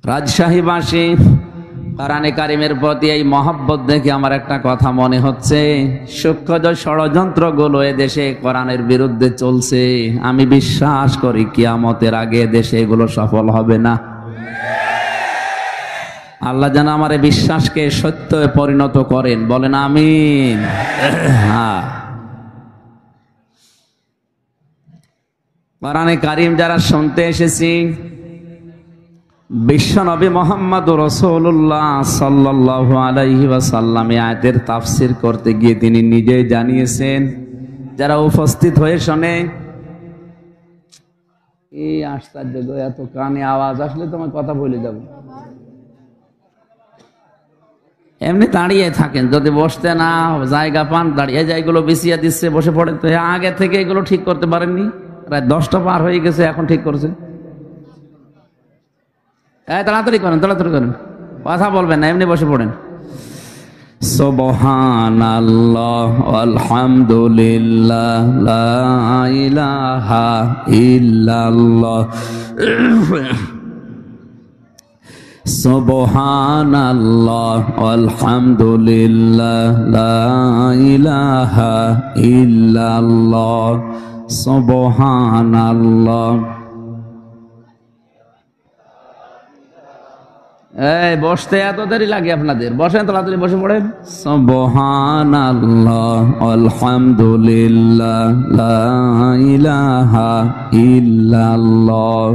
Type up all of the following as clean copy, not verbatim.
রাজশাহীবাসী কোরআনে কারিমের প্রতি এই মহব্বত দেখে আমার একটা কথা মনে হচ্ছে, সূক্ষ্ম ষড়যন্ত্রগুলো এদেশে কোরআনের বিরুদ্ধে চলছে, আমি বিশ্বাস করি কিয়ামতের আগে দেশে এগুলো সফল হবে না। আল্লাহ যেন আমার এই বিশ্বাসকে সত্যে পরিণত করেন, বলেন আমিন। হ্যাঁ, কোরআনে কারিম যারা শুনতে এসেছি, বিশ্বনবী মুহাম্মদুর রাসূলুল্লাহ সাল্লাল্লাহু আলাইহি ওয়াসাল্লাম আয়াতের তাফসীর করতে গিয়ে তিনি নিজেই জানিয়েছেন, যারা উপস্থিত হয়ে শোনে, এই আশ্চর্য গো, এত কানে আওয়াজ আসলে তোমার কথা বলে যাব। এমনি দাঁড়িয়ে থাকেন, যদি বসতে না জায়গা পান দাঁড়িয়ে যায়, এগুলো বিছিয়ে দিচ্ছে, বসে পড়েন। তো আগে থেকে এগুলো ঠিক করতে পারেননি? প্রায় 10টা পার হয়ে গেছে, এখন ঠিক করছেন। তাড়াতাড়ি করেন, তাড়াতাড়ি করেন, কথা বলবেন না, এমনি বসে পড়েন। সুবহানাল্লাহ আলহামদুলিল্লাহ লা ইলাহা ইল্লাল্লাহ সুবহানাল্লাহ আলহামদুলিল্লাহ লা ইলাহা ইল্লাল্লাহ সুবহানাল্লাহ। এই বসতে এত দেরি লাগে আপনাদের? বসেন, তাড়াতাড়ি বসে পড়েন। সুবহানাল্লাহ আলহামদুলিল্লাহ লা ইলাহা ইল্লাল্লাহ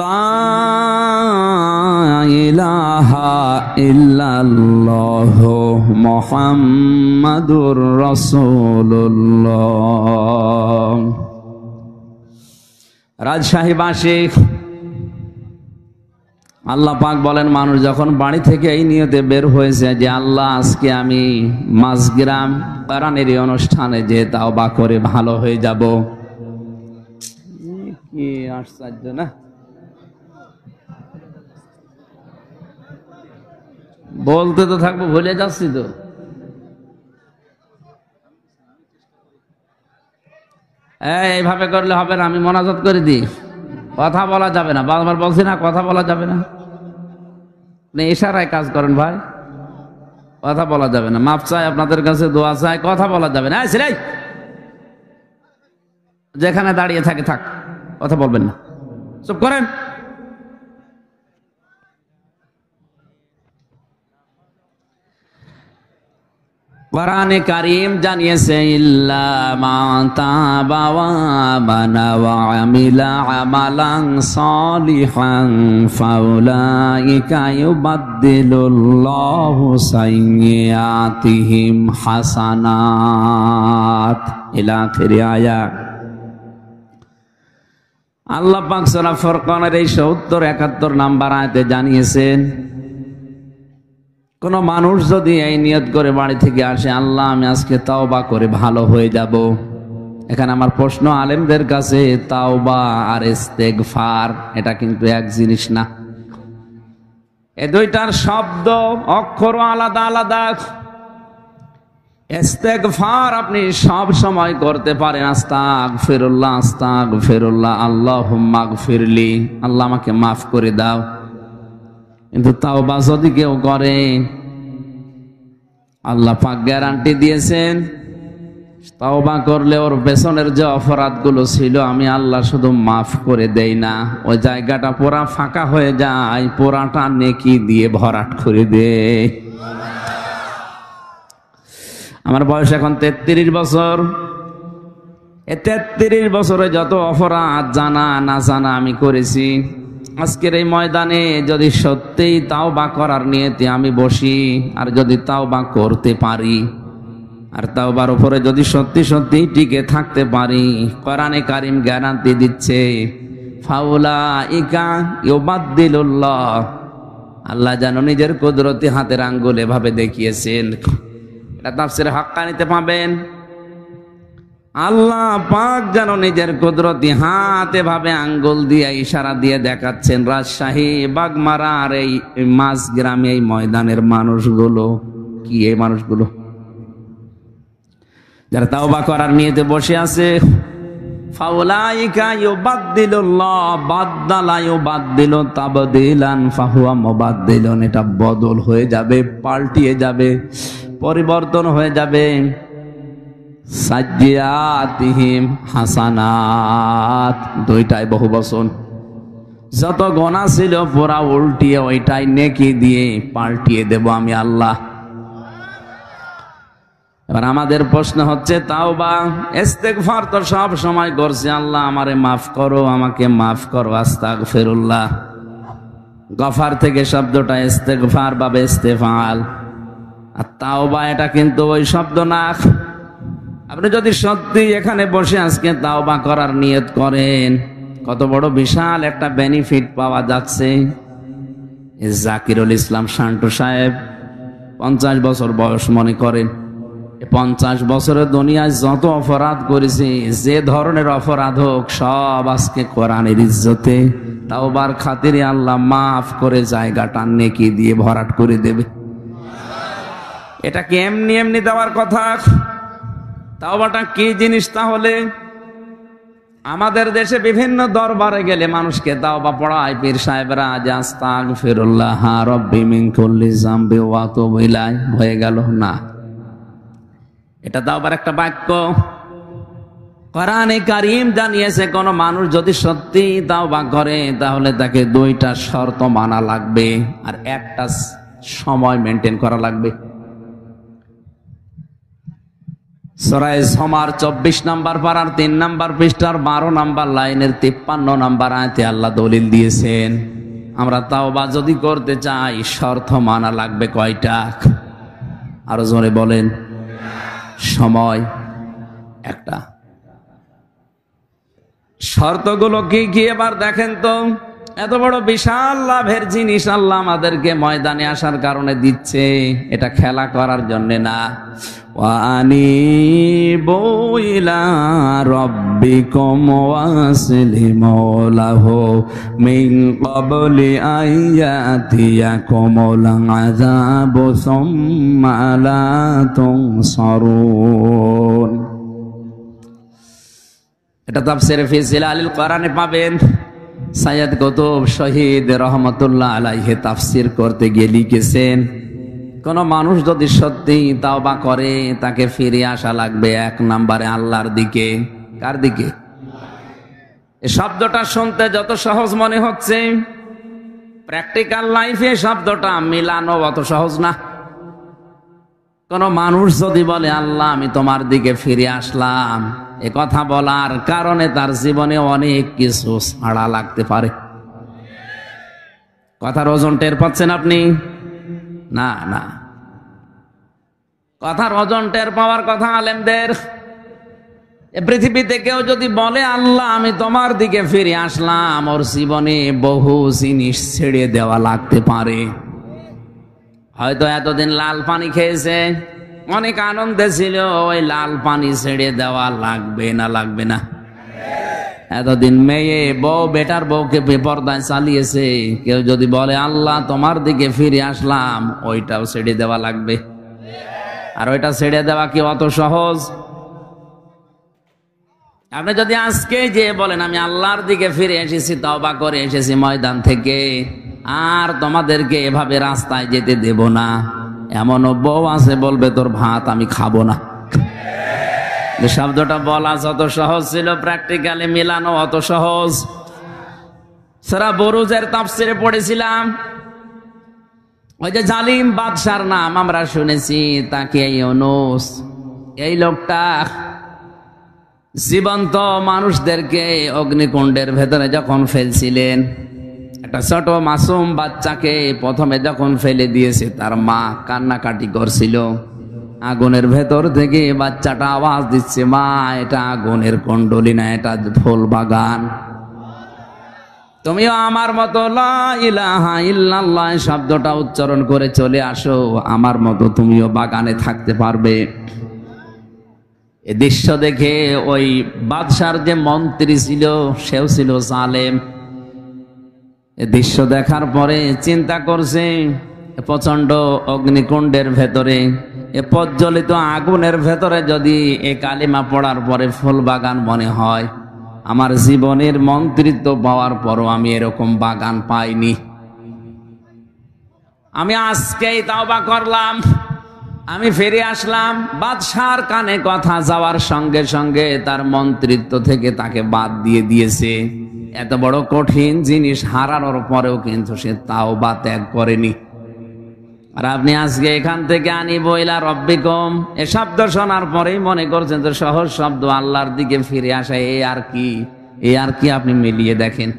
লা ইলাহা ইল্লাল্লাহ মুহাম্মাদুর রাসূলুল্লাহ। রাজশাহীবাসী, আল্লাহ পাক বলেন, মানুষ যখন বাড়ি থেকে এই নিয়তে বের হয়েছে যে আল্লাহ আজকে আমি মাঝগ্রাম কোরআনের এই অনুষ্ঠানে যে তাওবা করে ভালো হয়ে যাব। কি আশ্চর্য না! বলতে তো থাকবো, ভুলে যাচ্ছি তো। এইভাবে করলে হবে না, আমি মোনাজাত করে দিই। কথা বলা যাবে না, বারবার বলছি না, কথা বলা যাবে না। ইশারায় কাজ করেন ভাই, কথা বলা যাবে না। মাপ চাই আপনাদের কাছে, দোয়া চাই, কথা বলা যাবে না। যেখানে দাঁড়িয়ে থাকে থাক, কথা বলবেন না, চুপ করেন। কোরআনে কারীম জানিয়েছে, ইল্লা মান তাবা ওয়া আমানা ওয়া আমিলা আমালান সালিহান ফাউলাইকা ইউবাদদিলুল্লাহু সাইয়্যাতিহিম হাসানাত ইলা আখির আয়াত। আল্লাহ পাক সূরা ফুরকানের এই 70-71 নাম্বার আয়াতে জানিয়েছেন, কোন মানুষ যদি এই নিয়ত করে বাড়ি থেকে আসে, আল্লাহ আমি আজকে তাওবা করে ভালো হয়ে যাব। এখানে আমার প্রশ্ন আলেমদের কাছে, তাওবা আর ইস্তেগফার এটা কিন্তু এক জিনিস না। এই দুইটার শব্দ অক্ষর আলাদা আলাদা। ইস্তেগফার আপনি সব সময় করতে পারেন, আস্তাগফিরুল্লাহ আস্তাগফিরুল্লাহ, আল্লাহুম্মা গফিরলি, আল্লাহ আমাকে মাফ করে দাও। কিন্তু তাওবা যদি কেউ করে, আল্লাহ পাক গ্যারান্টি দিয়েছেন, তাওবা করলে ওর পেছনের যে অপরাধগুলো ছিল আমি আল্লাহ শুধু মাফ করে দেই না, ওই জায়গাটা পুরা ফাঁকা হয়ে যায়, পুরাটা নেকি দিয়ে ভরাট করে দেয়। আমার বয়স এখন 33 বছর। এই 33 বছরে যত অপরাধ জানা না জানা আমি করেছি, আজকের এই ময়দানে যদি সত্যিই তাওবা করার নিয়তে আমি বসি, আর যদি তাওবা করতে পারি, আর তাওবার উপরে যদি সত্যি সত্যি টিকে থাকতে পারি, কোরআনে কারীম গ্যারান্টি দিচ্ছে, ফাউলাইকা ইউবাদদিলুল্লাহ, আল্লাহ যেন নিজের কুদরতি হাতের আঙ্গুল এভাবে দেখিয়েছেন। এটা তাফসীরে হাক্কানিতে পাবেন। আল্লাহ পাক যেন নিজের কুদরতি হাতে ভাবে আঙ্গুল দিয়ে ইশারা দিয়ে দেখাচ্ছেন, রাজশাহী বাগমারার এই মাঝ গ্রামে এই ময়দানের মানুষগুলো কি, এই মানুষগুলো যারা তাওবা করার নিয়তে বসে আছে, ফাউলাইকা ইউবাদদিলুল্লাহ বাদদালা ইউবাদদিলু তাবদিলান ফাহুয়া মুবাদদিলুন, এটা বদল হয়ে যাবে, পাল্টিয়ে যাবে, পরিবর্তন হয়ে যাবে। সাজ্জিয়াতিহিম হাসানাত, দুইটাই বহুবচন। যত গোনা ছিল পুরা উল্টিয়ে ওইটাই নেকি দিয়ে পাল্টিয়ে দেব আমি আল্লাহ। এবার আমাদের প্রশ্ন হচ্ছে তাওবা ইস্তেগফার তো সব সময় করছি, আল্লাহ আমারে মাফ করো, আমাকে মাফ করো, আস্তাগফিরুল্লাহ। গফার থেকে শব্দটা ইস্তেগফার বা ইস্তেফাল, আর তাওবা এটা কিন্তু ওই শব্দ না। আপনি যদি সত্যি এখানে বসে আজকে তাওবা করার নিয়ত করেন, কত বড় বিশাল একটা বেনিফিট পাওয়া যাচ্ছে। জাকিরুল ইসলাম শান্টু সাহেব 50 বছর বয়স মনে করেন, 50 বছরের দুনিয়ায় যত অপরাধ করেছে, যে ধরনের অপরাধ হোক, সব আজকে কোরআনের ইজ্জতে তাওবার খাতিরে আল্লাহ মাফ করে জায়গাটা নেকি দিয়ে ভরাট করে দেবে। এটা কি এমনি এমনি দেওয়ার কথা? তাওবাটা কি জিনিস? তাহলে আমাদের দেশে বিভিন্ন দরবারে গেলে মানুষকে তাওবা পড়ায় পীর সাহেবরা, যে আস্তাগফিরুল্লাহ রাব্বি মিন কুল্লি যামবি ওয়া আতুবু ইলাইহি, হয়ে গেল না। এটা তাওবার একটা বাক্য। কোরআনে কারীম জানিয়েছে কোন মানুষ যদি সত্যি তাওবা করে তাহলে তাকে 2টা শর্ত মানা লাগবে, আর একটা সময় মেনটেন করা লাগবে। সূরা জুমার 24 নম্বর পারার 3 নম্বর পৃষ্ঠার 12 নম্বর লাইনের 53 নম্বর আয়াতে আল্লাহ দলিল দিয়েছেন, আমরা তাওবা যদি করতে চাই শর্ত মানা লাগবে কয়টা? আরো জোরে বলেন। সময় একটা। শর্তগুলো কি কি এবার দেখেন তো। এত বড় বিশাল লাভের জিনিস আল্লাহ আমাদেরকে ময়দানে আসার কারণে দিচ্ছে, এটা খেলা করার জন্য না। ওয়ানিবু ইলা রাব্বিকুম ওয়াসলিমু লাহু মিন ক্বাবলি আইয়াতিয়াকুমুল আযাবু সুম্মা লা তুনসারুন। এটা তাফসীরে ফি জিলালিল কোরআনে পাবেন। সাইয়্যিদ কুতুব শহীদ রহমাতুল্লাহ আলাইহি তাফসীর করতে গিয়ে লিখেছেন, কোন মানুষ যদি সত্যি তাওবা করে তাকে ফিরে আসা লাগবে 1 নম্বরে আল্লাহর দিকে। কার দিকে? এই শব্দটা শুনতে যত সহজ মনে হচ্ছে, প্র্যাকটিক্যাল লাইফে শব্দটা মিলানো অত সহজ না। কোন মানুষ যদি বলে আল্লাহ আমি তোমার দিকে ফিরে আসলাম, এ কথা বলার কারণে তার জীবনে অনেক কিছু ছাড়া লাগতে পারে। কথার ওজন টের পাচ্ছেন আপনি? না না, কথার ওজন টের পাওয়ার কথা আলেমদের। এ পৃথিবীতে কেউ যদি বলে আল্লাহ আমি তোমার দিকে ফিরে আসলাম, ওর জীবনে বহু জিনিস ছেড়ে দেওয়া লাগতে পারে। হয়তো এতদিন লাল পানি খেয়েছে, অনেক আনন্দে ছিল, ওই লাল পানি ছেড়ে দেওয়া লাগবে না? লাগবে না? এতদিন মেয়ে বউ বেটার বউকে বেপরদায় চালিয়েছে, কেউ যদি বলে আল্লাহ তোমার দিকে ফিরে আসলাম, ওইটাও ছেড়ে দেওয়া লাগবে। আর ওইটা ছেড়ে দেওয়া কি অত সহজ? আপনি যদি আজকে যে বলেন আমি আল্লাহর দিকে ফিরে এসেছি, তওবা করে এসেছি ময়দান থেকে, আর তোমাদেরকে এভাবে রাস্তায় যেতে দেব না, এমনও বউ আছে বলবে তোর ভাত আমি খাবো না। শব্দটা বলা যত সহজ ছিল, প্র্যাকটিক্যালি মিলানো অত সহজ। সূরা বুরুজের তাফসীরে পড়েছিলাম, ওই যে জালিম বাদশার নাম আমরা শুনেছি, তাকে ইউনূস, এই লোকটা জীবন্ত মানুষদেরকে অগ্নিকুণ্ডের ভেতরে যখন ফেলছিলেন, একটা ছোট মাসুম বাচ্চাকে প্রথমে যখন ফেলে দিয়েছে, তার মা কান্নাকাটি করছিল। আগুনের ভেতর থেকে বাচ্চাটা আওয়াজ দিচ্ছে, মা এটা আগুনের কুণ্ডলী না, এটা ফুল বাগান। তুমিও আমার মতো লা ইলাহা ইল্লাল্লাহ শব্দটা উচ্চারণ করে চলে আসো, আমার মতো তুমিও বাগানে থাকতে পারবে। এ দৃশ্য দেখে ওই বাদশার যে মন্ত্রী ছিল, সেও ছিল জালেম। এ দৃশ্য দেখার পরে চিন্তা করছে, প্রচন্ড অগ্নিকুণ্ডের ভেতরে, এ প্রজ্বলিত আগুনের ভেতরে যদি এ কালিমা পড়ার পরে ফুল বাগান মনে হয়, আমার জীবনের মন্ত্রিত্ব পাওয়ার পরও আমি এরকম বাগান পাইনি। আমি আজকেই তাওবা করলাম, আমি ফিরে আসলাম। বাদশার কানে কথা যাওয়ার সঙ্গে সঙ্গে তার মন্ত্রিত্ব থেকে তাকে বাদ দিয়ে দিয়েছে। এত বড় কঠিন জিনিস হারানোর পরেও কিন্তু সে তাওবা ত্যাগ করেনি। আর আপনি আজকে এখান থেকে আনিব ইলা রব্বিকুম এ শব্দ শোনার পরেই মনে করছেন তো সহজ শব্দ, আল্লাহর দিকে ফিরে আসা, এ আর কি আপনি মিলিয়ে দেখেন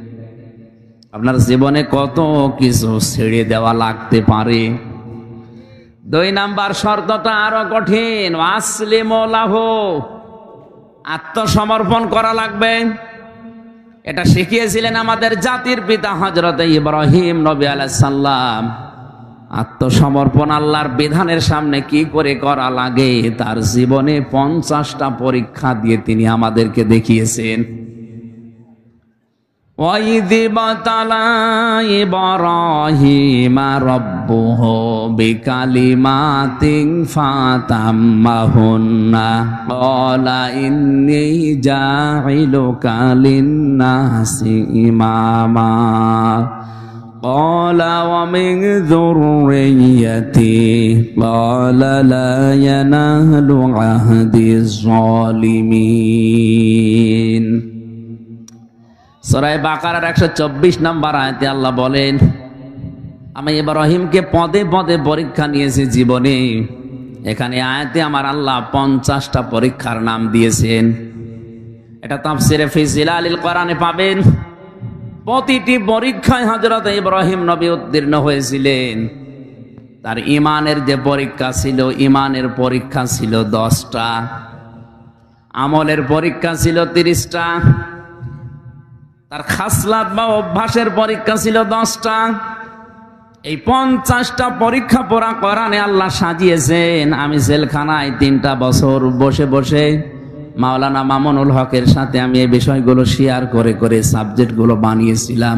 আপনার জীবনে কত কিছু ছেড়ে দেওয়া লাগতে পারে। 2 নাম্বার শর্তটা আরো কঠিন, আসলিমু লাহু, আত্মসমর্পণ করা লাগবে। এটা শিখিয়েছিলেন আমাদের জাতির পিতা হযরত ইব্রাহিম নবী আলাইহিস সালাম। আত্মসমর্পণ আল্লাহর বিধানের সামনে কি করে করা লাগে তার জীবনে 50টা পরীক্ষা দিয়ে তিনি আমাদেরকে দেখিয়েছেন। وَإِذِ ابْتَلَى إِبْرَاهِيمَ رَبُّهُ بِكَلِمَاتٍ فَأَتَمَّهُنَّ قَالَ إِنِّي جَاعِلُكَ لِلنَّاسِ إِمَامًا قَالَ وَمِنْ ذُرِّيَّتِي قَالَ لَا يَنَالُ عَهْدِي الظَّالِمِينَ। সূরা বাকারার 124 নম্বর আয়াতে আল্লাহ বলেন, আমি ইব্রাহিমকে পদে পদে পরীক্ষা নিয়েছি জীবনে। এখানে আয়াতে আমার আল্লাহ 50টা পরীক্ষার নাম দিয়েছেন। এটা তাফসিরে ফি জিলালিল কোরআনে পাবেন। প্রতিটি পরীক্ষায় হযরত ইব্রাহিম নবী উত্তীর্ণ হয়েছিলেন। তার ঈমানের যে পরীক্ষা ছিল, ঈমানের পরীক্ষা ছিল 10টা, আমলের পরীক্ষা ছিল 30টা, তার খাসলাত বা অভ্যাসের পরীক্ষা ছিল 10টা। এই 50টা পরীক্ষা পড়া কোরআনে আল্লাহ সাজিয়েছেন। আমি জেলখানায় 3টা বছর বসে বসে মাওলানা মামুনুল হকের সাথে আমি এই বিষয়গুলো শেয়ার করে করে সাবজেক্টগুলো বানিয়েছিলাম।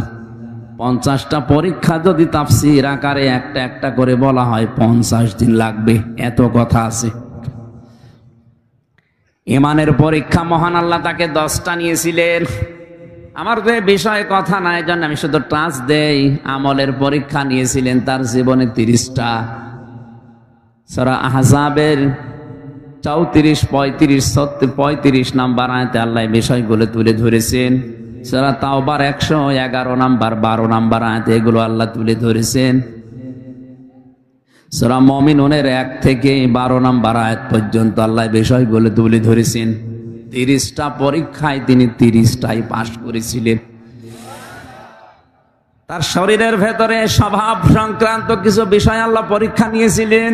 50টা পরীক্ষা যদি তাফসীর আকারে একটা একটা করে বলা হয় 50 দিন লাগবে, এত কথা আছে। ঈমানের পরীক্ষা মহান আল্লাহ তাকে 10টা নিয়েছিলেন। আমার তো বিষয়ে কথা নাই, জন্য আমি শুধু টাচ দেই। আমলের পরীক্ষা নিয়েছিলেন তার জীবনে 30টা। সূরা আহজাবের 34, 35, 35 নাম্বার আয়াতে আল্লাহ বিষয়গুলো তুলে ধরেছেন। সূরা তাওবার 111 নাম্বার 12 নাম্বার আয়াতে এগুলো আল্লাহ তুলে ধরেছেন। সূরা মুমিনুনের 1 থেকে 12 নাম্বার আয়াত পর্যন্ত আল্লাহ বিষয়গুলো তুলে ধরেছেন। 30টা পরীক্ষায় তিনি 30টাই পাশ করেছিলেন। তার শরীরের ভেতরে স্বভাব সংক্রান্ত কিছু বিষয় আল্লাহ পরীক্ষা নিয়েছিলেন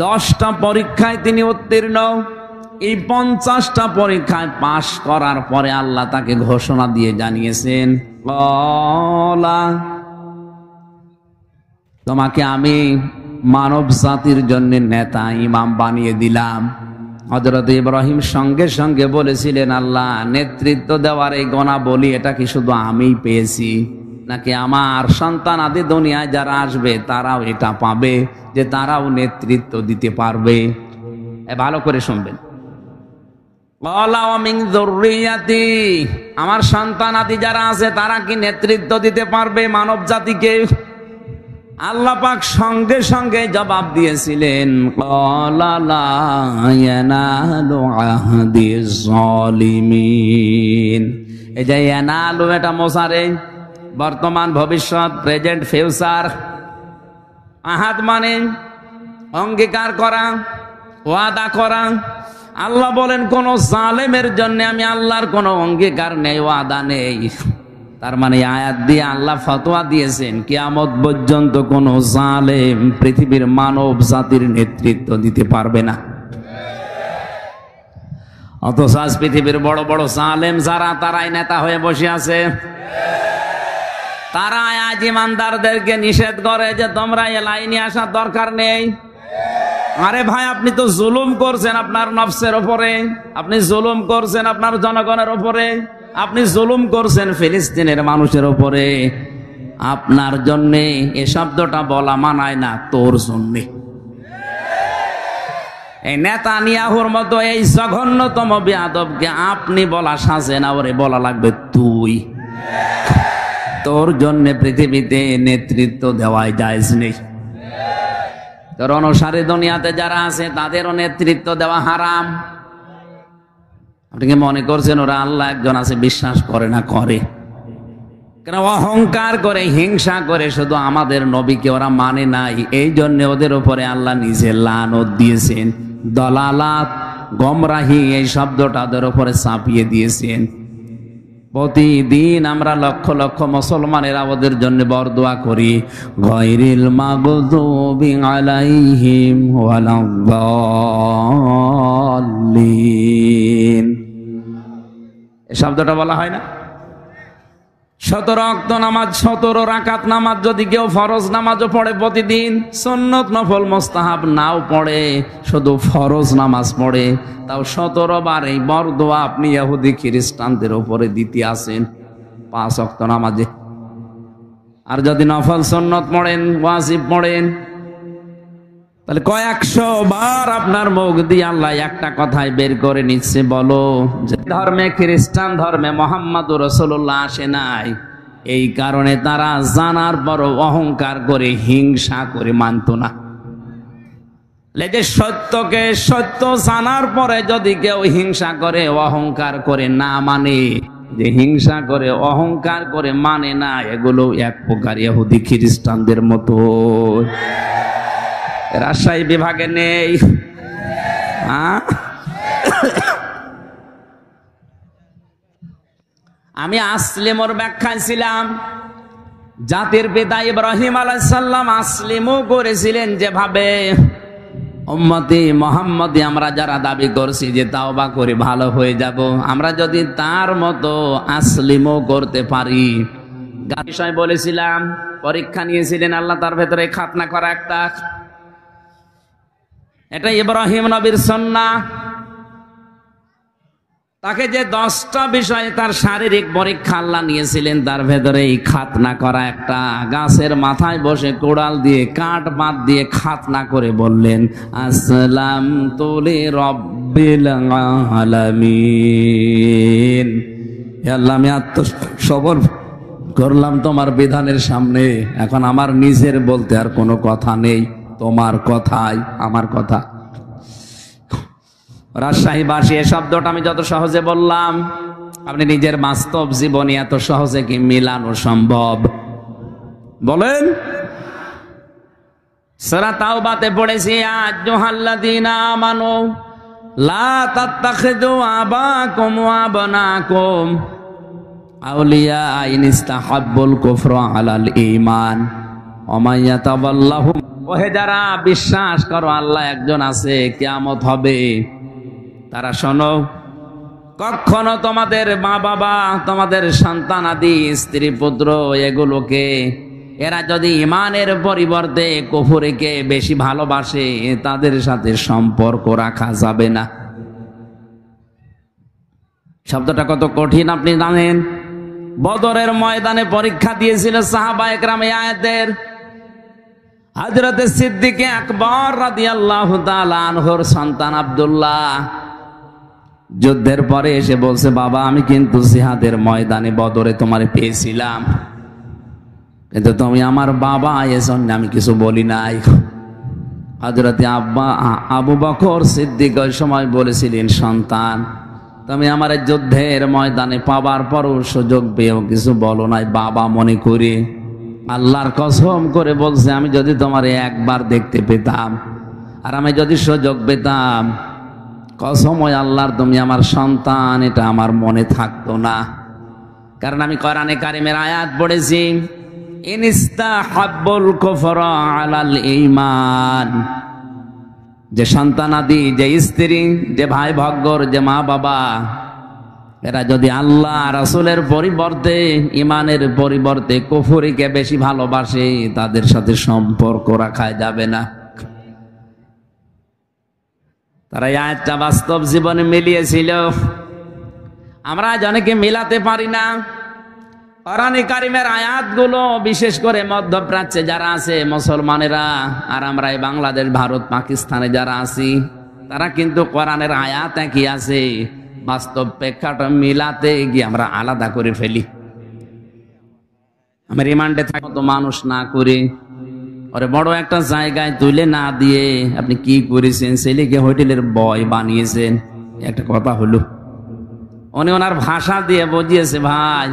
10টা পরীক্ষায় তিনি উত্তীর্ণ। এই 50টা পরীক্ষায় পাশ করার পরে আল্লাহ তাকে ঘোষণা দিয়ে জানিয়েছেন, তোমাকে আমি মানব জাতির জন্য নেতা ইমাম বানিয়ে দিলাম। হযরত ইব্রাহিম সঙ্গে সঙ্গে বলেছিলেন, আল্লাহ নেতৃত্ব দেওয়ার এই গুণাবলী এটা কি শুধু আমিই পেয়েছি, নাকি আমার সন্তান আদি দুনিয়ায় যারা আসবে তারাও এটা পাবে যে তারাও নেতৃত্ব দিতে পারবে? ভালো করে শুনবেন। আমার সন্তান আদি যারা আছে তারা কি নেতৃত্ব দিতে পারবে মানব জাতিকে? আল্লাহ পাক সঙ্গে সঙ্গে জবাব দিয়েছিলেন, ক্বালা লা ইয়ানালু আহদিজ জালিমিন। এই যে ইয়ানালু এটা মোসারে, বর্তমান ভবিষ্যৎ, প্রেজেন্ট ফিউচার। আহাদ মানে অঙ্গীকার করা, ওয়াদা করা। আল্লাহ বলেন কোন জালেমের জন্য আমি আল্লাহর কোনো অঙ্গীকার নেই, ওয়াদা নেই। তার মানে আয়াত দিয়ে আল্লাহ ফতোয়া দিয়েছেন কিয়ামত পর্যন্ত কোন জালেম পৃথিবীর মানব জাতির নেতৃত্ব দিতে পারবে না। অথচ আজ পৃথিবীর বড় বড় জালেম যারা, তারাই নেতা হয়ে বসে আছে। তারা আজ ইমানদারদেরকে নিষেধ করে যে তোমরা এ লাইনে আসার দরকার নেই। আরে ভাই, আপনি তো জুলুম করছেন আপনার নফসের উপরে, আপনি জুলুম করছেন আপনার জনগণের উপরে, আপনি জুলুম করছেন ফিলিস্তিনের মানুষের উপরে। আপনার জন্যে এ শব্দটা বলা মানায় না, তোর জন্যে। এই নেতানিয়াহুর মতো এই জঘন্যতম বেয়াদবকে আপনি বলা সাজে না, ওরে বলা লাগবে তুই। তোর জন্য পৃথিবীতে নেতৃত্ব দেওয়াই জায়েজ নেই। তোর অনুসারী দুনিয়াতে যারা আছে তাদেরও নেতৃত্ব দেওয়া হারাম। আপনি কি মনে করছেন ওরা আল্লাহ একজন আছে বিশ্বাস করে না? করে। কেন? অহংকার করে, হিংসা করে শুধু আমাদের নবীকে ওরা মানে নাই, এই জন্য ওদের উপরে আল্লাহ নিজে লানত দিয়েছেন। দলালাত, গমরাহি এই শব্দটা ওদের উপরে চাপিয়ে দিয়েছেন। প্রতিদিন আমরা লক্ষ লক্ষ মুসলমানেরা ওদের জন্য বরদোয়া করি, গায়রিল মাগদুবি আলাইহিম ওয়ালাদ-দাল্লিন। এই শব্দটা বলা হয় না? 17 ওয়াক্ত নামাজ, 17 রাকাত নামাজ যদি কেউ ফরজ নামাজও পড়ে প্রতিদিন, সুন্নত নফল মুস্তাহাব নাও পড়ে, শুধু ফরজ নামাজ পড়ে, তাও 17 বার এই বরদোয়া আপনি ইহুদি খ্রিস্টানদের উপরে দিতে আসেন 5 ওয়াক্ত নামাজে। আর যদি নফল সুন্নত পড়েন, ওয়াজিব পড়েন, তাহলে কয়েকশো বার আপনার মুখ দিয়ে আল্লাহ একটা কথাই বের করে নিচ্ছে, বলো যে ধর্মে, খ্রিস্টান ধর্মে মুহাম্মদুর রাসূলুল্লাহ আসে নাই, এই কারণে তারা জানার পর অহংকার করে, হিংসা করে মানত না। যে সত্যকে সত্য জানার পরে যদি কেউ হিংসা করে, অহংকার করে না মানে, যে হিংসা করে, অহংকার করে মানে না, এগুলো এক প্রকার ইহুদি খ্রিস্টানদের মতো। রাজশাহী বিভাগে নেই। আমি আসলিমর ব্যাখ্যায় ছিলাম। জাতির পিতা ইব্রাহিম আলাইহিস সালাম আসলিমও করেছিলেন যেভাবে, উম্মতি মুহাম্মদী আমরা যারা দাবি করছি যে তাওবা করে ভালো হয়ে যাব, আমরা যদি তার মতো আসলিমও করতে পারি। বিষয় বলেছিলাম, পরীক্ষা নিয়েছিলেন আল্লাহ, তার ভেতরে খাতনা করা একটা, এটা ইব্রাহিম নবীর সুন্নাহ। তাকে যে 10টা বিষয়ে তার শারীরিক পরীক্ষা আল্লাহ নিয়েছিলেন, তার ভেতরে এই খাতনা করা একটা। গাছের মাথায় বসে কোড়াল দিয়ে, কাঠ বাদ দিয়ে খাতনা করে বললেন, আসলামতু লিরাব্বিল আলামিন। হে আল্লাহ, আমি আত্মসমর্পণ করলাম তোমার বিধানের সামনে, এখন আমার নিজের বলতে আর কোনো কথা নেই, তোমার কথাই আমার কথা। রাজশাহীবাসী, এ শব্দটা আমি যত সহজে বললাম, আপনি নিজের বাস্তব জীবনে এত সহজে কি মিলানো সম্ভব? বলেন। সূরা তাওবাতে পড়েছি, আইয়ুহাল্লাযীনা আমানু লা তাত্তাখিযু আবাকুম ওয়া আবনাকুম আউলিয়া ইন ইসতাহাব্বুল কুফরা আলাল ঈমান ওয়া মান ইয়াতাওয়াল্লাহুম। ওহে যারা বিশ্বাস করো আল্লাহ একজন আছে, কিয়ামত হবে, তারা শোনো, কখনো তোমাদের মা বাবা, তোমাদের সন্তান আদি, স্ত্রী পুত্র, এগুলোকে এরা যদি ইমানের পরিবর্তে কুফরিকে বেশি ভালোবাসে, তাদের সাথে সম্পর্ক রাখা যাবে না। শব্দটা কত কঠিন আপনি জানেন। বদরের ময়দানে পরীক্ষা দিয়েছিল সাহাবায়ে কেরাম এই আয়াতের। হযরতে সিদ্দিক আকবর রাদিয়াল্লাহু তাআলা আনহুর সন্তান আব্দুল্লাহ যুদ্ধের পরে এসে বলছে, বাবা আমি কিন্তু জিহাদের ময়দানে বদরে তোমারে পেয়েছিলাম, কিন্তু তুমি আমার বাবা, এজন্য আমি কিছু বলি নাই। হযরতে আবু বকর সিদ্দিক ওই সময় বলেছিলেন, সন্তান তুমি আমার যুদ্ধের ময়দানে পাবার পরও সুযোগ পেয়েও কিছু বলো নাই বাবা মনে করে। আল্লাহর কসম করে বলছে, আমি যদি তোমার একবার দেখতে পেতাম আর আমি যদি সুযোগ পেতাম, কসম ওই আল্লাহর, তুমি আমার সন্তান, এটা আমার মনে থাকতো না। কারণ আমি কোরআনে কারিমের আয়াত পড়েছি, ইনস্তাহাব্বুল কুফরা আলাল ঈমান। যে সন্তানাদি, যে স্ত্রী, যে ভাই ভগ্গর, যে মা বাবা, এরা যদি আল্লাহ রাসূলের পরিবর্তে, ইমানের পরিবর্তে কুফরিকে বেশি ভালোবাসে, তাদের সাথে সম্পর্ক রাখা যাবে না। তারা এই আয়াতটা বাস্তব জীবনে মিলিয়েছিল। আমরা আজ অনেকে মিলাতে পারি না। কোরআনে কারিমের আয়াতগুলো বিশেষ করে মধ্যপ্রাচ্যে যারা আছে মুসলমানেরা, আর আমরা এই বাংলাদেশ, ভারত, পাকিস্তানে যারা আছি, তারা কিন্তু কোরআনের আয়াত একই আছে, বাস্তব প্রেক্ষাটা মিলাতে গিয়ে আমরা আলাদা করে ফেলি। আমি রিমান্ডে থাকি তো মানুষ না করে ওরে বড় একটা জায়গায় তুলে না দিয়ে আপনি কি করেছেন, ছেলেকে হোটেলের বয় বানিয়েছেন, একটা কথা হলো। উনি ওনার ভাষা দিয়ে বুঝিয়েছে, ভাই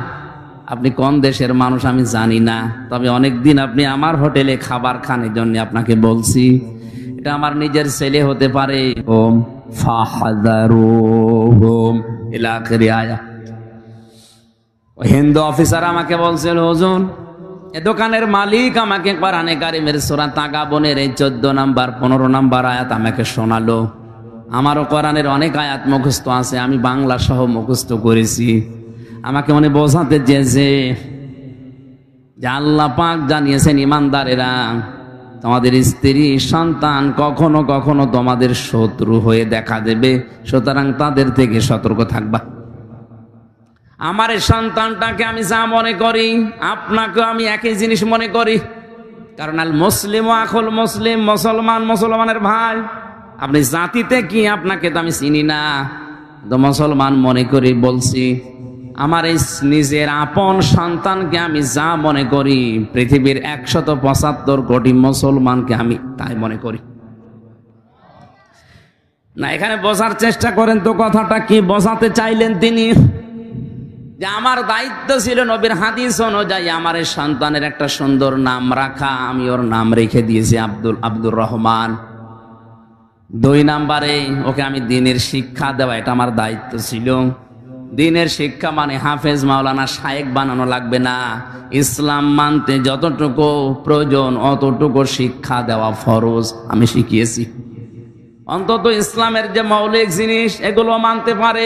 আপনি কোন দেশের মানুষ আমি জানি না, তবে অনেকদিন আপনি আমার হোটেলে খাবার খান, এই জন্য আপনাকে বলছি, এটা আমার নিজের ছেলে হতে পারে। ওম ফাহাদারুহুম ইলা আখিরি আয়া। ওই হিন্দু অফিসার আমাকে বলছিল, হুজুর এ দোকানের মালিক আমাকে কোরআনে কারিমের সূরা তাগাবনের এই 14 নাম্বার 15 নাম্বার আয়াত আমাকে শোনালো। আমারও কোরআনের অনেক আয়াত মুখস্থ আছে, আমি বাংলা সহ মুখস্থ করেছি। আমাকে মনে বোঝাতে চেয়েছে যে আল্লাহ পাক জানিয়েছেন, ইমানদারেরা তোমাদের স্ত্রী সন্তান কখনো কখনো তোমাদের শত্রু হয়ে দেখা দেবে, সুতরাং তাদের থেকে সতর্ক থাকবা। আমার এই সন্তানটাকে আমি যা মনে করি আপনাকে আমি একই জিনিস মনে করি, কারণ আল মুসলিম আখুল মুসলিম, মুসলমান মুসলমানের ভাই। আপনি জাতিতে কি আপনাকে তো আমি চিনি না, তো মুসলমান মনে করি বলছি। আমার এই নিজের আপন সন্তানকে আমি যা মনে করি পৃথিবীর 175 কোটি মুসলমানকে আমি তাই মনে করি না। এখানে বোঝার চেষ্টা করেন তো কথাটা কি বোঝাতে চাইলেন তিনি, যে আমার দায়িত্ব ছিল নবীর হাদিস অনুযায়ী আমার এই সন্তানের একটা সুন্দর নাম রাখা, আমি ওর নাম রেখে দিয়েছি আব্দুর রহমান। 2 নাম্বারে ওকে আমি দ্বীনের শিক্ষা দেওয়া, এটা আমার দায়িত্ব ছিল। দ্বীনের শিক্ষা মানে হাফেজ মাওলানা শায়েখ বানানো লাগবে না, ইসলাম মানতে যতটুকু প্রয়োজন অতটুকু শিক্ষা দেওয়া ফরজ আমি শিখিয়েছি। অন্তত ইসলামের যে মৌলিক জিনিস এগুলো মানতে পারে।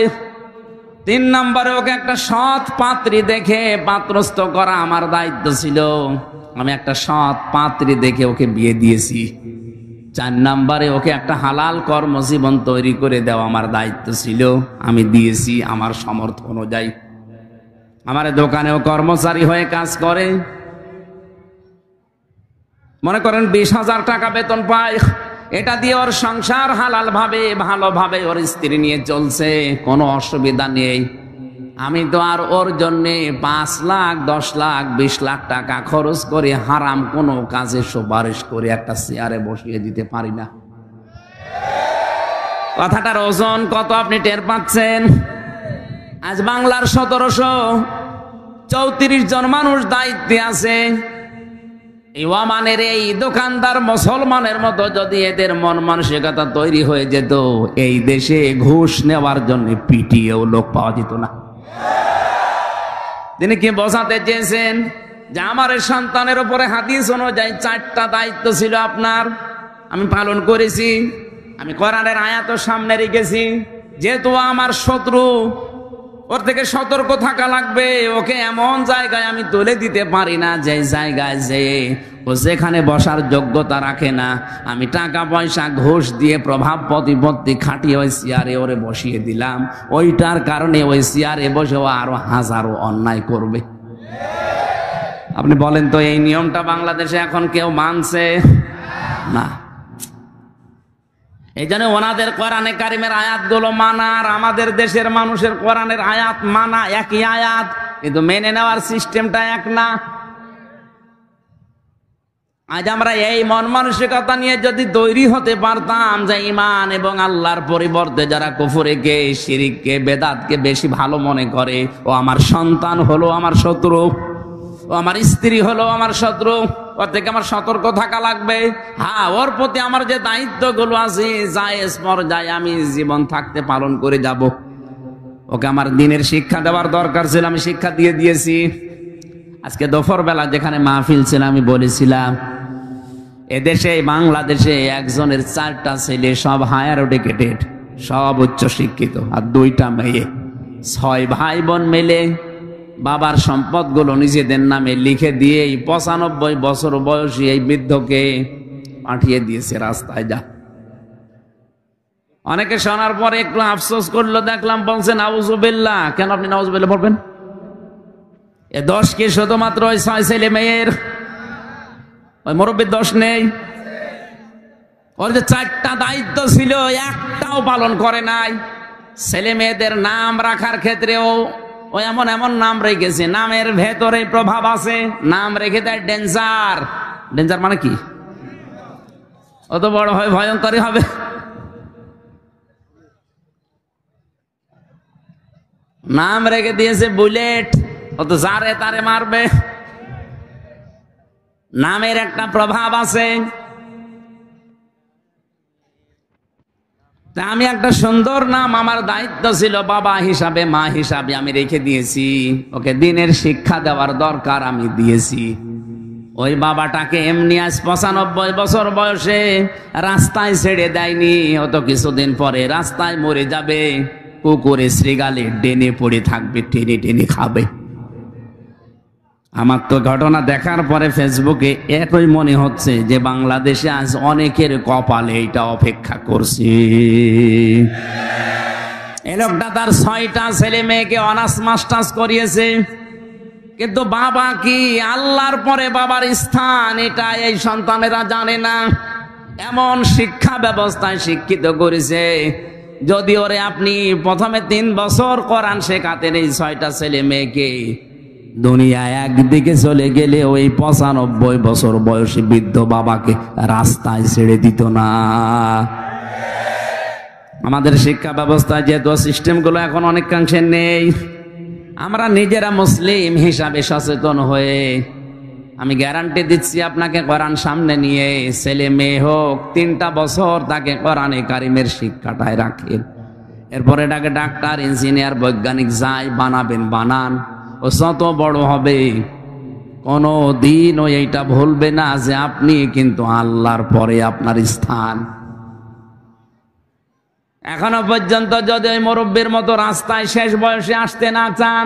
3 নাম্বারে ওকে একটা সৎ পাত্রী দেখে পাত্রস্থ করা আমার দায়িত্ব ছিল, আমি একটা সৎ পাত্রী দেখে ওকে বিয়ে দিয়েছি। 4 নাম্বারে ওকে একটা হালাল কর্মজীবন তৈরি করে দেওয়া আমার দায়িত্ব ছিল, আমি দিয়েছি আমার সামর্থ্য অনুযায়ী। আমার দোকানেও কর্মচারী হয়ে কাজ করে, মনে করেন 20,000 টাকা বেতন পায়, এটা দিয়ে ওর সংসার হালাল ভাবে ভালোভাবে ওর স্ত্রী নিয়ে চলছে, কোনো অসুবিধা নেই। আমি তো আর ওর জন্য 5 লাখ 10 লাখ 20 লাখ টাকা খরচ করে হারাম কোনো কাজে সুপারিশ করে একটা চেয়ারে বসিয়ে দিতে পারি না। কথাটার ওজন কত আপনি টের পাচ্ছেন? আজ বাংলার 1734 জন মানুষ দায়িত্বে আছে। ওমানের এই দোকানদার মুসলমানের মতো যদি এদের মন মানসিকতা তৈরি হয়ে যেত, এই দেশে ঘুষ নেওয়ার জন্য পিটিয়েও লোক পাওয়া যেত না। তিনি কি বোঝাতে চেয়েছেন যে আমার সন্তানের উপরে হাদিস অনুযায়ী 4টা দায়িত্ব ছিল আপনার, আমি পালন করেছি। আমি কোরআনের আয়াত সামনে রেখেছি, যেহেতু আমার শত্রু, ওর থেকে সতর্ক থাকা লাগবে। ওকে এমন জায়গায় আমি তুলে দিতে পারি না যে জায়গায় যে ও যেখানে বসার যোগ্যতা রাখে না। আমি টাকা পয়সা ঘুষ দিয়ে প্রভাব প্রতিপত্তি খাটিয়ে ওই চেয়ারে ওরে বসিয়ে দিলাম, ওইটার কারণে ওই চেয়ারে বসে ও আরো হাজারো অন্যায় করবে। আপনি বলেন তো এই নিয়মটা বাংলাদেশে এখন কেউ মানছে না? এই জন্য ওনাদের কোরআনে কারিমের আয়াতগুলো মানা আর আমাদের দেশের মানুষের কোরআনের আয়াত মানা একই আয়াত, কিন্তু মেনে নেওয়ার সিস্টেমটা এক না। আজ আমরা এই মন মানসিকতা নিয়ে যদি তৈরি হতে পারতাম যে ইমান এবং আল্লাহর পরিবর্তে যারা কুফরিকে, শিরিককে, বেদাতকে বেশি ভালো মনে করে, ও আমার সন্তান হলো আমার শত্রু, ও আমার স্ত্রী হলো আমার শত্রু, ওর থেকে আমার সতর্ক থাকা লাগবে। হ্যাঁ, ওর প্রতি আমার যে দায়িত্বগুলো আছে জায়েজ পর্যায়ে আমি জীবন থাকতে পালন করে যাব। ওকে আমার দ্বীনের শিক্ষা দেওয়ার দরকার ছিল, আমি শিক্ষা দিয়ে দিয়েছি। আজকে দুপুর বেলা যেখানে মাহফিল ছিল আমি বলেছিলাম, এদেশে বাংলাদেশে একজনের 4টা ছেলে, সব হায়ার এডুকেটেড, সব উচ্চ শিক্ষিত, আর 2টা মেয়ে। 6 ভাই বোন মিলে বাবার সম্পদগুলো নিজেদের নামে লিখে দিয়ে 95 বছর বয়সী এই বৃদ্ধকে পাঠিয়ে দিয়েছে রাস্তায়। যা অনেকে শোনার পরে একটু আফসোস করলো, দেখলাম বলছেন নাউজুবিল্লাহ। কেন আপনি নাউজুবিল্লাহ পড়বেন? এ দোষ কি শুধুমাত্র ওই 6 ছেলে মেয়ের? ওই মুরব্বীর দোষ নেই? ওর যে 4টা দায়িত্ব ছিল, একটাও পালন করে নাই। ছেলে মেয়েদের নাম রাখার ক্ষেত্রেও ও এমন এমন নাম রেখেছে, নামের ভেতরে প্রভাব আছে। নাম রেখে দেয় ডেঞ্জার। ডেঞ্জার মানে কি? অত বড় হয় ভয়ঙ্করই হবে। নাম রেখে দিয়েছে বুলেট, অত যারে তারে মারবে। নামের একটা প্রভাব আছে। তা আমি একটা সুন্দর নাম, আমার দায়িত্ব ছিল বাবা হিসাবে, মা হিসাবে আমি রেখে দিয়েছি। ওকে দিনের শিক্ষা দেওয়ার দরকার, আমি দিয়েছি। ওই বাবাটাকে এমনি আজ 95 বছর বয়সে রাস্তায় ছেড়ে দেয়নি। অত কিছুদিন পরে রাস্তায় মরে যাবে, কুকুরে শ্রীগালে ডেনে পড়ে থাকবে, টেনে টেনে খাবে। আমার তো ঘটনা দেখার পরে ফেসবুকে একই মনে হচ্ছে যে বাংলাদেশে আজ অনেকের কপালে এটা অপেক্ষা করছে। এই লোকটা তার 6টা ছেলে মেয়েকে অনার্স মাস্টার্স করিয়েছে, কিন্তু বাবা কি, আল্লাহর পরে বাবার স্থান এটা এই সন্তানেরা জানে না। এমন শিক্ষা ব্যবস্থায় শিক্ষিত করেছে, যদি ওরে আপনি প্রথমে 3 বছর কোরআন শেখাতেন এই 6টা ছেলে মেয়েকে, দুনিয়া একদিকে চলে গেলে ওই 95 বছর বয়সী বৃদ্ধ বাবাকে রাস্তায় ছেড়ে দিত না। আমাদের শিক্ষা ব্যবস্থায় যেহেতু সিস্টেমগুলো এখন অনেকাংশে নেই, আমরা নিজেরা মুসলিম হিসাবে সচেতন হয়ে, আমি গ্যারান্টি দিচ্ছি আপনাকে, কোরআন সামনে নিয়ে ছেলে মেয়ে হোক 3টা বছর তাকে কোরআনে কারিমের শিক্ষাটায় রাখেন। এরপরে এটাকে ডাক্তার, ইঞ্জিনিয়ার, বৈজ্ঞানিক যাই বানাবেন বানান, ও যত বড় হবে কোনো দিন ও এইটা ভুলবে না যে আপনি কিন্তু আল্লাহর পরে আপনার স্থান। এখনো পর্যন্ত যদি ওই মুরব্বীর মতো রাস্তায় শেষ বয়সে আসতে না চান,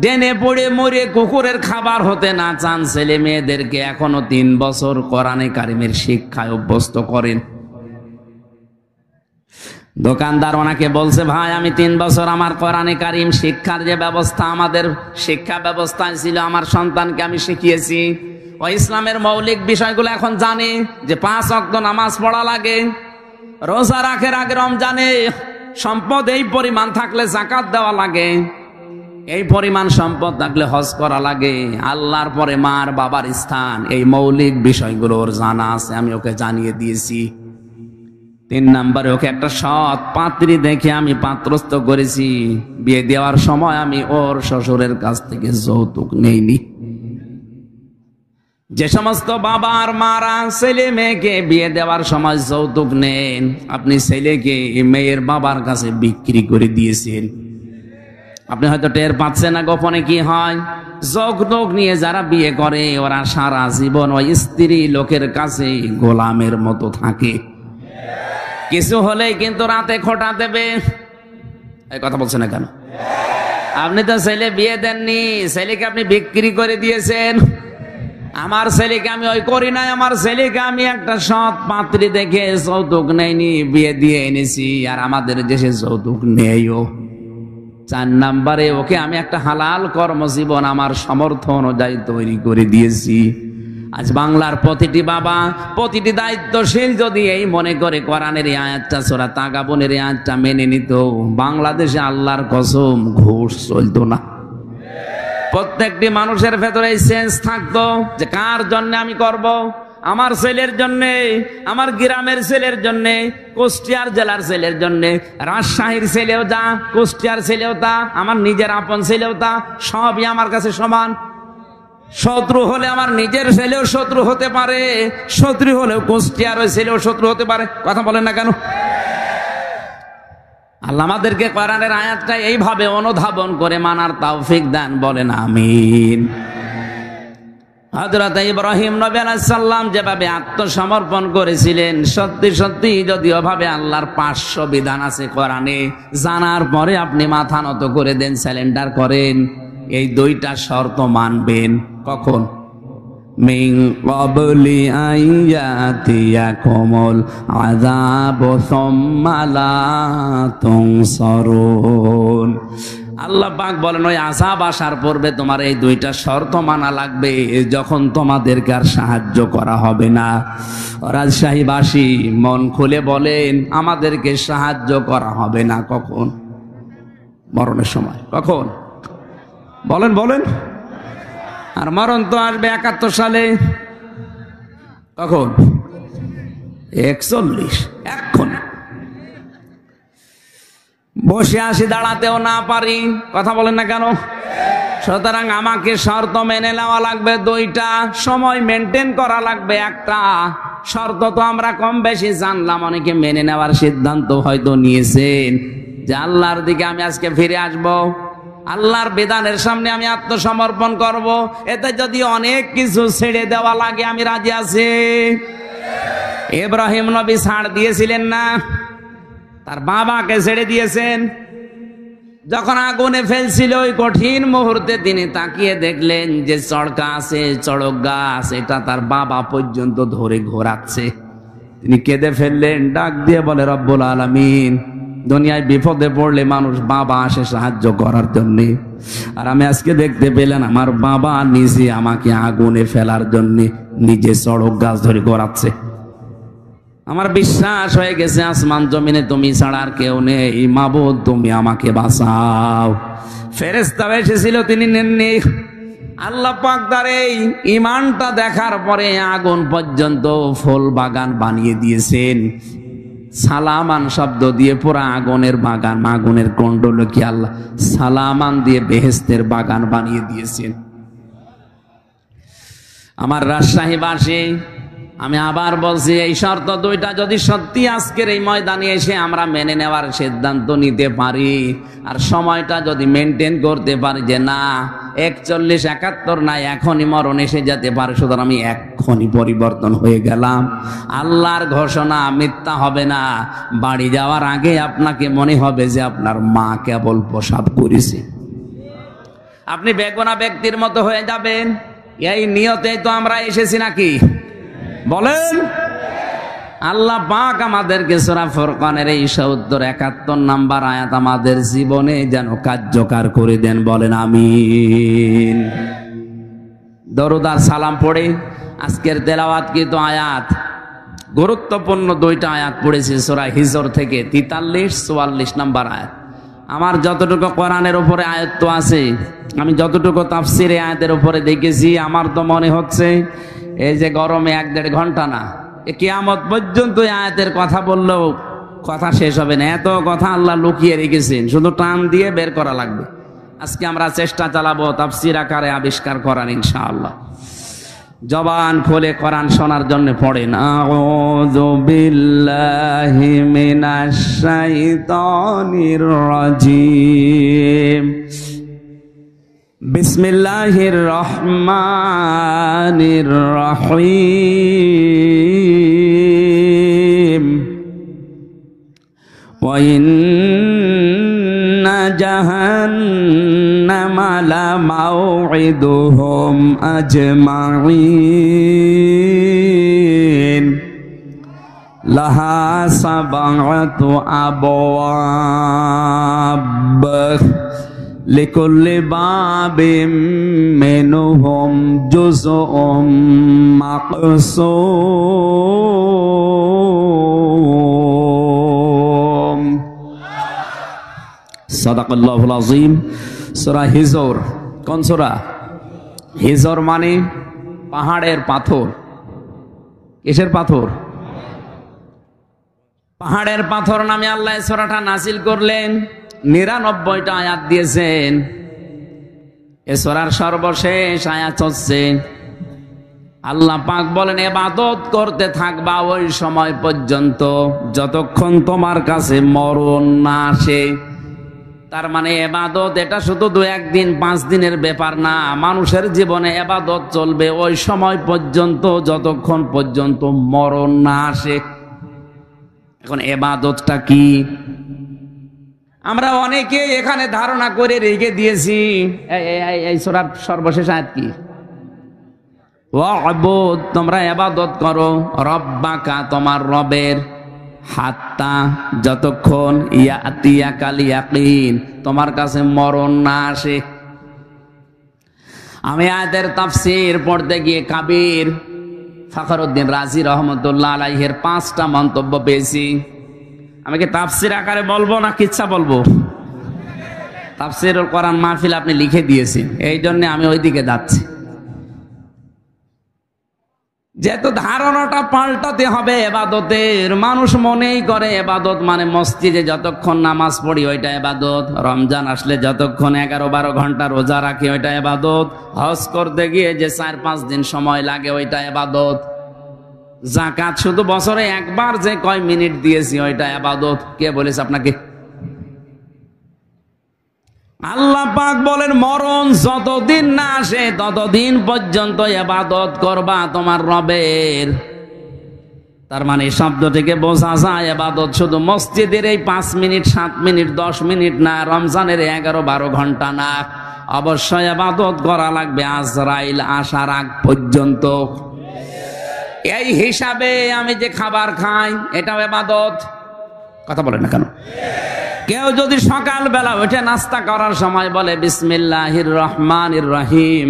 ডেনে পড়ে মরে কুকুরের খাবার হতে না চান, ছেলে মেয়েদেরকে এখনো 3 বছর কোরআনে কারিমের শিক্ষায় অভ্যস্ত করেন। দোকানদার ওনাকে বলছে, ভাই আমি 3 বছর আমার কোরআনে কারিম শিক্ষার যে ব্যবস্থা আমাদের শিক্ষা ব্যবস্থায় ছিল, আমার সন্তানকে আমি শিখিয়েছি। ও ইসলামের মৌলিক বিষয়গুলো এখন জানে, যে 5 ওয়াক্ত নামাজ পড়া লাগে, রোজা রাখার আগে রমজানে সম্পদ এই পরিমাণ থাকলে যাকাত দেওয়া লাগে, এই পরিমাণ সম্পদ থাকলে হজ করা লাগে, আল্লাহর পরে মার বাবার স্থান, এই মৌলিক বিষয়গুলো ওর জানা আছে, আমি ওকে জানিয়ে দিয়েছি। 3 নম্বরে ওকে একটা সৎ পাত্রী দেখে আমি পাত্রস্থ করেছি। বিয়ে দেওয়ার সময় আমি ওর শ্বশুরের কাছ থেকে যৌতুক নেইনি। যে সমস্ত বাবা আর মারা ছেলে মেয়েকে বিয়ে দেওয়ার সময় যৌতুক নেন, আপনি ছেলেকে মেয়ের বাবার কাছে বিক্রি করে দিয়েছেন। আপনি হয়তো টের পাচ্ছেন না গোপনে কি হয়। যৌতুক নিয়ে যারা বিয়ে করে ওরা সারা জীবন ওই স্ত্রী লোকের কাছে গোলামের মতো থাকে। কিছু হলেই কিন্তু রাতে খোঁটা দেবে। এই কথা বলছেন না কেন? আপনি তো ছেলে বিয়ে দেননি, ছেলেকে আপনি বিক্রি করে দিয়েছেন। আমার ছেলেকে আমি ওই করি নাই, আমার ছেলেকে আমি একটা সৎ পাত্রী দেখে যৌতুক নেইনি, বিয়ে দিয়ে এনেছি। আর আমাদের দেশে যৌতুক নেইও। 4 নম্বরে ওকে আমি একটা হালাল কর্মজীবন আমার সামর্থ্য অনুযায়ী তৈরি করে দিয়েছি। আজ বাংলার প্রতিটি বাবা, প্রতিটি দায়িত্বশীল যদি এই মনে করে কোরআনের এই আয়াতটা, সূরা তাগাবুনের এই আয়াতটা মেনে নিত, বাংলাদেশে আল্লাহর কসম ঘুষ চলতো না। প্রত্যেকটি মানুষের ভেতরে এই সেন্স থাকতো যে কার জন্য আমি করব। আমার ছেলের জন্যে, আমার গ্রামের ছেলের জন্যে, কুষ্টিয়ার জেলার ছেলের জন্যে, রাজশাহীর ছেলেও তা, কুষ্টিয়ার ছেলেও তা, আমার নিজের আপন ছেলেও তা, সবই আমার কাছে সমান। শত্রু হলে আমার নিজের ছেলেও শত্রু হতে পারে, শত্রু হলেও কুষ্টিয়ার ওই ছেলেও শত্রু হতে পারে। কথা বলেন না কেন? আল্লাহ আমাদেরকে কোরআনের আয়াতটা এইভাবে অনুধাবন করে মানার তৌফিক দান, বলেন আমিন। হযরত ইব্রাহিম নবী আলাইহিস সালাম যেভাবে আত্মসমর্পণ করেছিলেন, সত্যি সত্যি যদি ওভাবে আল্লাহর 500 বিধান আছে কোরআনে, জানার পরে আপনি মাথা নত করে দেন, সারেন্ডার করেন, এই 2টা শর্ত মানবেন। কখন? মিন ক্বাবলি আইয়াতিয়াকুমুল আযাবু সুম্মা লা তুনসারুন। আল্লাহ পাক বলেন ওই আযাব আসার পূর্বে তোমার এই দুইটা শর্ত মানা লাগবে, যখন তোমাদেরকে আর সাহায্য করা হবে না। রাজশাহীবাসী মন খুলে বলেন, আমাদেরকে সাহায্য করা হবে না কখন? মরণের সময়। কখন? বলেন বলেন। আর মরণ তো আসবে 71 সালে। কখন? 41। এখন বসে আসি, দাঁড়াতেও না পারি, কথা বলেন না কেন? সুতরাং আমাকে শর্ত মেনে নেওয়া লাগবে দুইটা, সময় মেনটেন করা লাগবে একটা। শর্ত তো আমরা কম বেশি জানলাম, অনেকে মেনে নেওয়ার সিদ্ধান্ত হয়তো নিয়েছেন যে আল্লাহর দিকে আমি আজকে ফিরে আসব, আল্লাহর বিধানের সামনে আমি আত্মসমর্পণ করব। এতে যদি অনেক কিছু ছেড়ে দেওয়া লাগে আমি রাজি আছি। ইব্রাহিম নবী ছাড় দিয়েছিলেন না? তার বাবাকে ছেড়ে দিয়েছেন। যখন আগুনে ফেলছিল ওই কঠিন মুহূর্তে তিনি তাকিয়ে দেখলেন যে চড়কা আছে, চড়ক গাছ, এটা তার বাবা পর্যন্ত ধরে ঘোরাচ্ছে। তিনি কেঁদে ফেললেন, ডাক দিয়ে বলে, রব্বুল আলামিন, দুনিয়ায় বিপদে পড়লে মানুষ বাবা আসে সাহায্য করার জন্য, আর আমি আজকে দেখতে পেলাম আমার বাবা নিজে আমাকে আগুনে ফেলার জন্য নিজে চড়ক গাছ ধরে ঘোরাচ্ছে। আমার বিশ্বাস হয়ে গেছে আসমান জমিনে তুমি ছাড়া আর কেউ নেই, মাবুদ তুমি আমাকে বাঁচাও। ফেরেশতা এসেছিল, তিনি নেননি। আল্লাহ পাক তার এই ঈমানটা দেখার পরে আগুন পর্যন্ত ফুল বাগান বানিয়ে দিয়েছেন। সালামান শব্দ দিয়ে পুরা আগুনের বাগান, আগুনের কুণ্ডলকে আল্লাহ সালামান দিয়ে বেহেশতের বাগান বানিয়ে দিয়েছেন। আমার রাজশাহীবাসী, আমি আবার বলছি, এই শর্ত দুইটা যদি সত্যি আজকের এই ময়দানে এসে আমরা মেনে নেওয়ার সিদ্ধান্ত নিতে পারি, আর সময়টা যদি মেনটেন করতে পারি যে না 41, 71 না, এখনই মরণ এসে যেতে পারে, সুতরাং আমি এখনই পরিবর্তন হয়ে গেলাম। আল্লাহর ঘোষণা মিথ্যা হবে না। বাড়ি যাওয়ার আগে আপনাকে মনে হবে যে আপনার মা কেবল প্রসাব করেছে, আপনি বেগুনা ব্যক্তির মতো হয়ে যাবেন। এই নিয়তেই তো আমরা এসেছি নাকি? বলেন। আল্লাহ পাক আমাদেরকে সূরা ফুরকানের এই 71 নম্বর আয়াত আমাদের জীবনে যেন কার্যকর করে দেন, বলেন আমিন। দরুদ আর সালাম পড়ে আজকের তেলাওয়াতকৃত আয়াত, গুরুত্বপূর্ণ দুইটা আয়াত পড়েছি সূরা হিজর থেকে, 43, 44 নম্বর আয়াত। আমার যতটুকু কোরআনের উপরে আয়াত আছে, আমি যতটুকু তাফসিরে আয়াতের উপরে দেখেছি, আমার তো মনে হচ্ছে এই যে গরমে 1-1.5 ঘন্টা না, কিয়ামত পর্যন্ত আয়াতের কথা বললেও কথা শেষ হবে না। এত কথা আল্লাহ লুকিয়ে রেখেছেন, শুধু টান দিয়ে বের করা লাগবে। আজকে আমরা চেষ্টা চালাবো তাফসির আকারে আবিষ্কার করার, ইনশাআল্লাহ। জবান খুলে কোরআন শোনার জন্য পড়েন, আউযু বিল্লাহি মিনাশ শাইতানির রাজিম, বিসমিল্লাহির রহমানির রহিম, ওয়া ইন্না জাহান্নামা লামাউইদুহুম আজমাইন, লাহা সাবআতু আবওয়াব, লিকুল্লি বাবিম মিনহুম জুজউম মাকসুম। সাদাকাল্লাহুল আযীম। সূরা হিজর, কোন সূরা? হিজর মানে পাহাড়ের পাথর। কিসের পাথর? পাহাড়ের পাথর নামে আল্লাহ এই সূরাটা নাযিল করলেন। 99টা আয়াত দিয়েছেন। এ সূরার সর্বশেষ আয়াত হচ্ছে, আল্লাহ পাক বলেন, ইবাদত করতে থাকবা ওই সময় পর্যন্ত যতক্ষণ তোমার কাছে মরণ না আসে। তার মানে ইবাদত এটা শুধু 2-1 দিন 5 দিনের ব্যাপার না, মানুষের জীবনে ইবাদত চলবে ওই সময় পর্যন্ত যতক্ষণ পর্যন্ত মরণ না আসে। এখন ইবাদতটা কি? আমরা অনেকে এখানে ধারণা করে রেখে দিয়েছি। এই সূরার সর্বশেষ আয়াত কি? ওয়া'বুদ, তোমরা ইবাদত করো, রব্বাকা, তোমার রবের। হাত্তা যতক্ষণ ইয়াতিয়াকাল ইয়াকিন তোমার কাছে মরণ না আসে। আমি আয়াতের তাফসীর পড়তে গিয়ে কাবির ফখরুদ্দিন রাজি রহমতুল্লাহ আলাইহির 5টা মন্তব্য পেয়েছি। আমি কি তাফসীর আকারে বলবো না কিচ্ছা বলবো? তাফসীরুল কোরআন মাহফিল আপনি লিখে দিয়েছেন, এই জন্য আমি ওইদিকে যাচ্ছি। যেহেতু ধারণাটা পাল্টাতে হবে এবাদতের, মানুষ মনেই করে এবাদত মানে মসজিদে যতক্ষণ নামাজ পড়ি ওইটা এবাদত, রমজান আসলে যতক্ষণ 11-12 ঘন্টা রোজা রাখি ওইটা এবাদত, হজ করতে গিয়ে যে 4-5 দিন সময় লাগে ওইটা এবাদত, যাকাত শুধু বছরে একবার যে কয় মিনিট দিয়েছি ওইটা এবাদত। কে বলেছে আপনাকে? আল্লাহ পাক বলেন মরণ যতদিন না আসে ততদিন পর্যন্ত ইবাদত করবা তোমার রবের। তার মানে শব্দ থেকে বোঝা যায় ইবাদত শুধু মসজিদের এই 5 মিনিট 7 মিনিট 10 মিনিট না, রমজানের 11-12 ঘন্টা না, অবশ্যই ইবাদত করা লাগবে আজরাইল আসার আগ পর্যন্ত। এই হিসাবে আমি যে খাবার খাই এটাও ইবাদত। কথা বলেন না কেন? কেউ যদি সকালবেলা উঠে নাস্তা করার সময় বলে বিসমিল্লাহির রহমানির রহিম,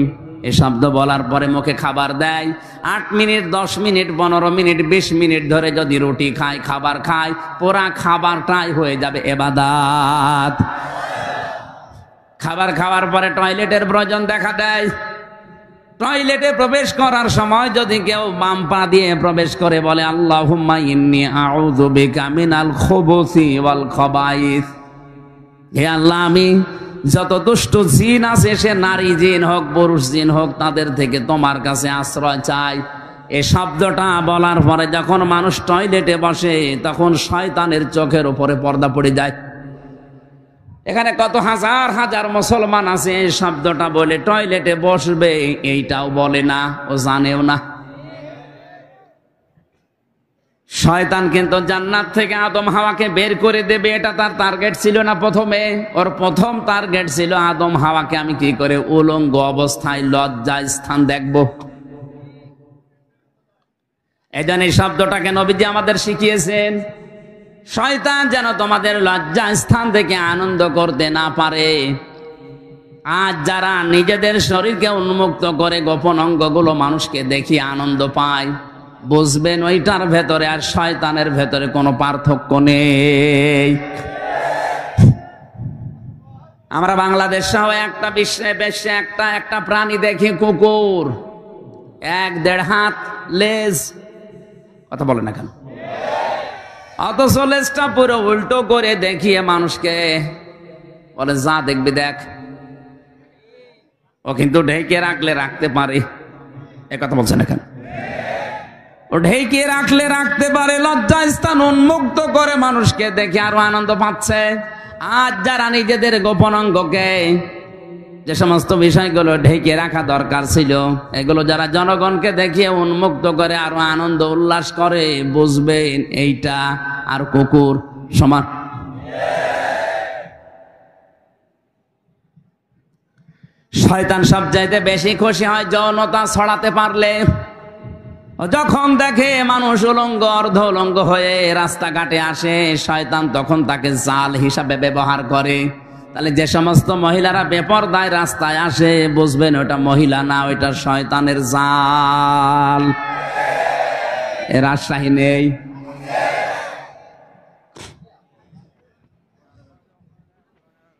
এই শব্দ বলার পরে মুখে খাবার দেয়, 8 মিনিট 10 মিনিট 15 মিনিট 20 মিনিট ধরে যদি রুটি খায় খাবার খায়, পুরা খাবারটাই হয়ে যাবে ইবাদত। খাবার খাওয়ার পরে টয়লেটের প্রয়োজন দেখা দেয়, টয়লেটে প্রবেশ করার সময় যদি কেউ বাম পা দিয়ে প্রবেশ করে বলে আল্লাহুম্মা ইন্নী আউযু বিকা মিনাল খুবুসি ওয়াল খাবাইস, হে আল্লাহ আমি যত দুষ্ট জিন আছে সে নারী জিন হোক পুরুষ জিন হোক তাদের থেকে তোমার কাছে আশ্রয় চাই। এই শব্দটা বলার পরে যখন মানুষ টয়লেটে বসে তখন শয়তানের চোখের উপরে পর্দা পড়ে যায়। এখানে কত হাজার হাজার মুসলমান আছে এই শব্দটা বলে টয়লেটে বসবে এইটাও বলে না, ও জানেও না। শয়তান কিন্তু জান্নাত থেকে আদম হাওয়াকে বের করে দেবে, এটা তার টার্গেট ছিল না। প্রথমে ওর প্রথম টার্গেট ছিল আদম হাওয়াকে আমি কি করে উলঙ্গ অবস্থায় লজ্জা স্থান দেখব। এজন্য এই শব্দটাকে নবীজি আমাদের শিখিয়েছেন, শয়তান যেন তোমাদের লজ্জা স্থান থেকে আনন্দ করতে না পারে। আজ যারা নিজেদের শরীরকে উন্মুক্ত করে গোপন অঙ্গগুলো মানুষকে দেখিয়ে আনন্দ পায়, বুঝবেন ওইটার ভেতরে আর শয়তানের ভেতরে কোনো পার্থক্য নেই। আমরা বাংলাদেশ সহ একটা বিশ্বে একটা প্রাণী দেখি, কুকুর, 1-1.5 হাত লেজ। কথা বলে না কেন? অথচ লেজটা পুরো উল্টো করে দেখিয়ে মানুষকে বলে যা দেখবি দেখ। ও কিন্তু ঢেকে রাখলে রাখতে পারে, এ কথা বলছেন না কেন? ও ঢেকে রাখলে রাখতে পারে, লজ্জা স্থান উন্মুক্ত করে মানুষকে দেখে আরো আনন্দ পাচ্ছে। আজ যারা নিজেদের গোপন অঙ্গকে, যে সমস্ত বিষয়গুলো ঢেকে রাখা দরকার ছিল, এগুলো যারা জনগণকে দেখিয়ে উন্মুক্ত করে আরো আনন্দ উল্লাস করে, বুঝবেন এইটা আর কুকুর সমান। শয়তান সবচাইতে বেশি খুশি হয় যৌনতা ছড়াতে পারলে। যখন দেখে মানুষ উলঙ্গ অর্ধ উলঙ্গ হয়ে রাস্তাঘাটে আসে, শয়তান তখন তাকে জাল হিসাবে ব্যবহার করে। তাহলে যে সমস্ত মহিলারা বেপরদায় রাস্তায় আসে, বুঝবেন ওটা মহিলা না, ওইটা শয়তানের জাল। এর রাজশাহী নেই।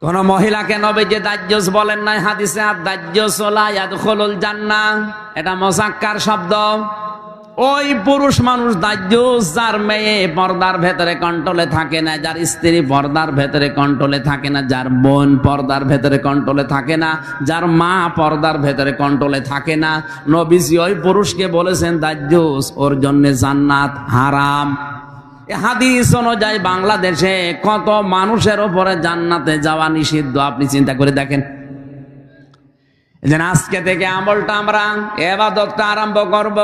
কোন মহিলাকে নবীজি দাজ্জুস বলেন নাই হাদিসে, আর দাজ্জুস লা ইয়াদখুলুল জান্নাহ, এটা মুযাক্কার শব্দ। ওই পুরুষ মানুষ দাজ্জুস যার মেয়ে পর্দার ভেতরে কন্ট্রোলে থাকে না, যার স্ত্রী পর্দার ভেতরে কন্ট্রোলে থাকে না, যার বোন পর্দার ভেতরে কন্ট্রোলে থাকে না, যার মা পর্দার ভেতরে কন্ট্রোলে থাকে না, নবীজি ওই পুরুষকে বলেছেন দাজ্জুস, ওর জন্য জান্নাত হারাম। এই হাদিস অনুযায়ী বাংলাদেশে কত মানুষের উপরে জান্নাতে যাওয়া নিষিদ্ধ, আপনি চিন্তা করে দেখেন। আজকে থেকে আমলটা আমরা ইবাদতটা আরম্ভ করব।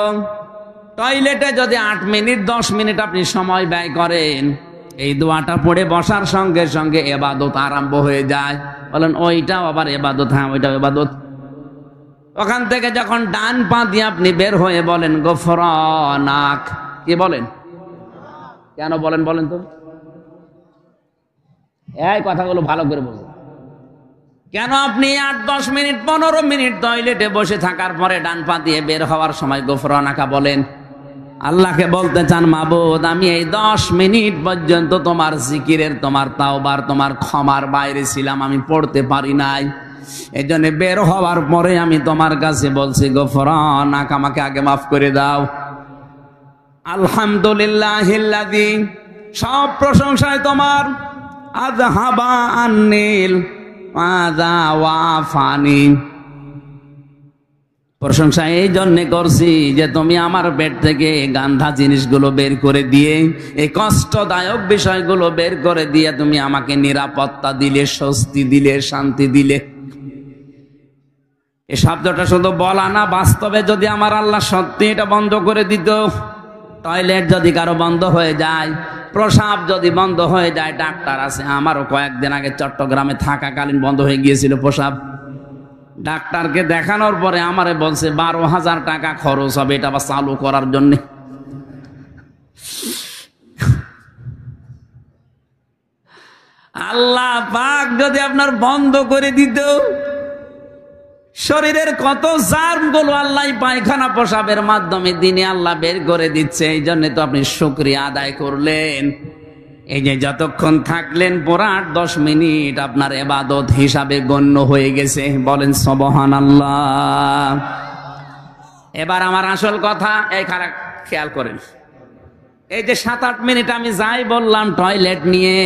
টয়লেটে যদি 8 মিনিট 10 মিনিট আপনি সময় ব্যয় করেন, এই দোয়াটা পড়ে বসার সঙ্গে সঙ্গে ইবাদত আরম্ভ হয়ে যায়। বলেন ওইটাও আবার ইবাদত? হ্যাঁ, ওইটাও ইবাদত। ওখান থেকে যখন ডান পা দিয়ে আপনি বের হয়ে বলেন গফরানাক, কি বলেন? কেন বলেন বলেন তো, এই কথাগুলো ভালো করে বলুন। কেন আপনি 8-10 মিনিট 15 মিনিট টয়লেটে বসে থাকার পরে ডান পা দিয়ে বের হওয়ার সময় গোফরানাকা বলেন? আল্লাহকে বলতে চান, মাবুদ আমি এই 10 মিনিট পর্যন্ত তোমার জিকিরের, তোমার তাওবার, তোমার ক্ষমার বাইরে ছিলাম, আমি পড়তে পারি নাই। এই জন্য বের হওয়ার পরে আমি তোমার কাছে বলছি গোফরানাকা, আমাকে আগে মাফ করে দাও। আলহামদুলিল্লাহিল্লাযী, সব প্রশংসায় তোমার। আযহাবা আন্নিল আযা ওয়াফানি, প্রশংসা এই জন্য করছি যে তুমি আমার পেট থেকে গান্ধা জিনিসগুলো বের করে দিয়ে, এই কষ্টদায়ক বিষয়গুলো বের করে দিয়ে তুমি আমাকে নিরাপত্তা দিলে, স্বস্তি দিলে, শান্তি দিলে। এই শব্দটা শুধু বলা না, বাস্তবে যদি আমার আল্লাহ সত্যি এটা বন্ধ করে দিত, টয়লেট যদি কারো বন্ধ হয়ে যায়, প্রসাব যদি বন্ধ হয়ে যায়, ডাক্তার আছে, আমারও কয়েকদিন আগে চট্টগ্রামে থাকাকালীন বন্ধ হয়ে গিয়েছিল প্রসাব। ডাক্তারকে দেখানোর পরে আমারে বলছে 12,000 টাকা খরচ হবে এটা আবার চালু করার জন্য। আল্লাহ পাক যদি আপনার বন্ধ করে দিত, শরীরের কত জার্ম গুলো আল্লাহ পায়খানা প্রসাবের মাধ্যমে দিনে আল্লাহ বের করে দিচ্ছে। এই জন্য তো আপনি শুকরিয়া আদায় করলেন। এই যে যতক্ষণ থাকলেন পুরা 8-10 মিনিট আপনার ইবাদত হিসাবে গণ্য হয়ে গেছে। বলেন সুবহানাল্লাহ। এবার আমার আসল কথা, এই খেয়াল করেন, এই যে 7-8 মিনিট আমি যাই বললাম টয়লেট নিয়ে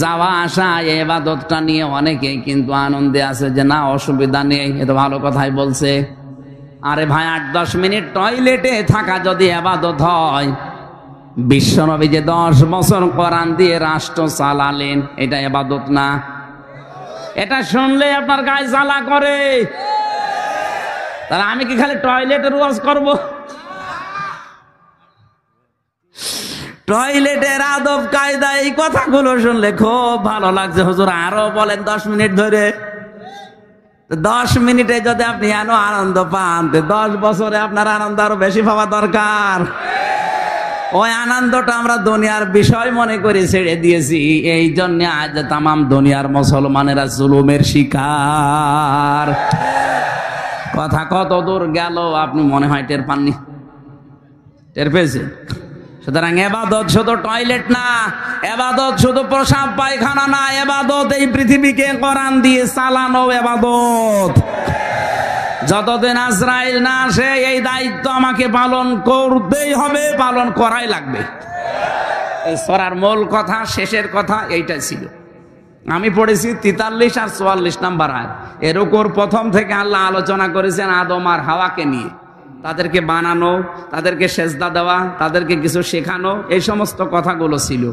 যাওয়া আসা, এই ইবাদতটা নিয়ে অনেকেই কিন্তু আনন্দে আছে যে না অসুবিধা নেই, এ তো ভালো কথাই বলছে। আরে ভাই, 8-10 মিনিট টয়লেটে থাকা যদি ইবাদত হয়, বিশ্বনবী যে 10 বছর কোরআন দিয়ে রাষ্ট্র চালালেন, এটা ইবাদত না? এটা শুনলে আপনার গায়ে জ্বালা করে। তাহলে আমি কি খালি টয়লেটের ওয়াজ করব? টয়লেটের আদব কায়দা, এই কথাগুলো শুনলে খুব ভালো লাগছে। হুজুর আরো বলেন 10 মিনিট ধরে। 10 মিনিটে যদি আপনি আনন্দ পান, 10 বছরে আপনার আনন্দ আরো বেশি পাওয়া দরকার। ওই আনন্দটা আমরা দুনিয়ার বিষয় মনে করে ছেড়ে দিয়েছি। এই জন্য আজ তামাম দুনিয়ার মুসলমানেরা জুলুমের শিকার। কথা কত দূর গেল আপনি মনে হয় টের পাননি? টের পেয়েছেন? সুতরাং ইবাদত শুধু টয়লেট না, ইবাদত শুধু প্রসাব পায়খানা না, ইবাদত এই পৃথিবীকে কোরআন দিয়ে চালানো ইবাদত। যতদিন আজরাইল না আসে এই দায়িত্ব আমাকে পালন করতেই হবে, পালন করাই লাগবে। এই সূরার মূল কথা, শেষের কথা এইটাই ছিল। আমি পড়েছি 43 আর 44 নাম্বার আয়াত। এর উপর প্রথম থেকে আল্লাহ আলোচনা করেছেন আদম আর হাওয়াকে নিয়ে, তাদেরকে বানানো, তাদেরকে সেজদা দেওয়া, তাদেরকে কিছু শেখানো, এই সমস্ত কথাগুলো ছিল।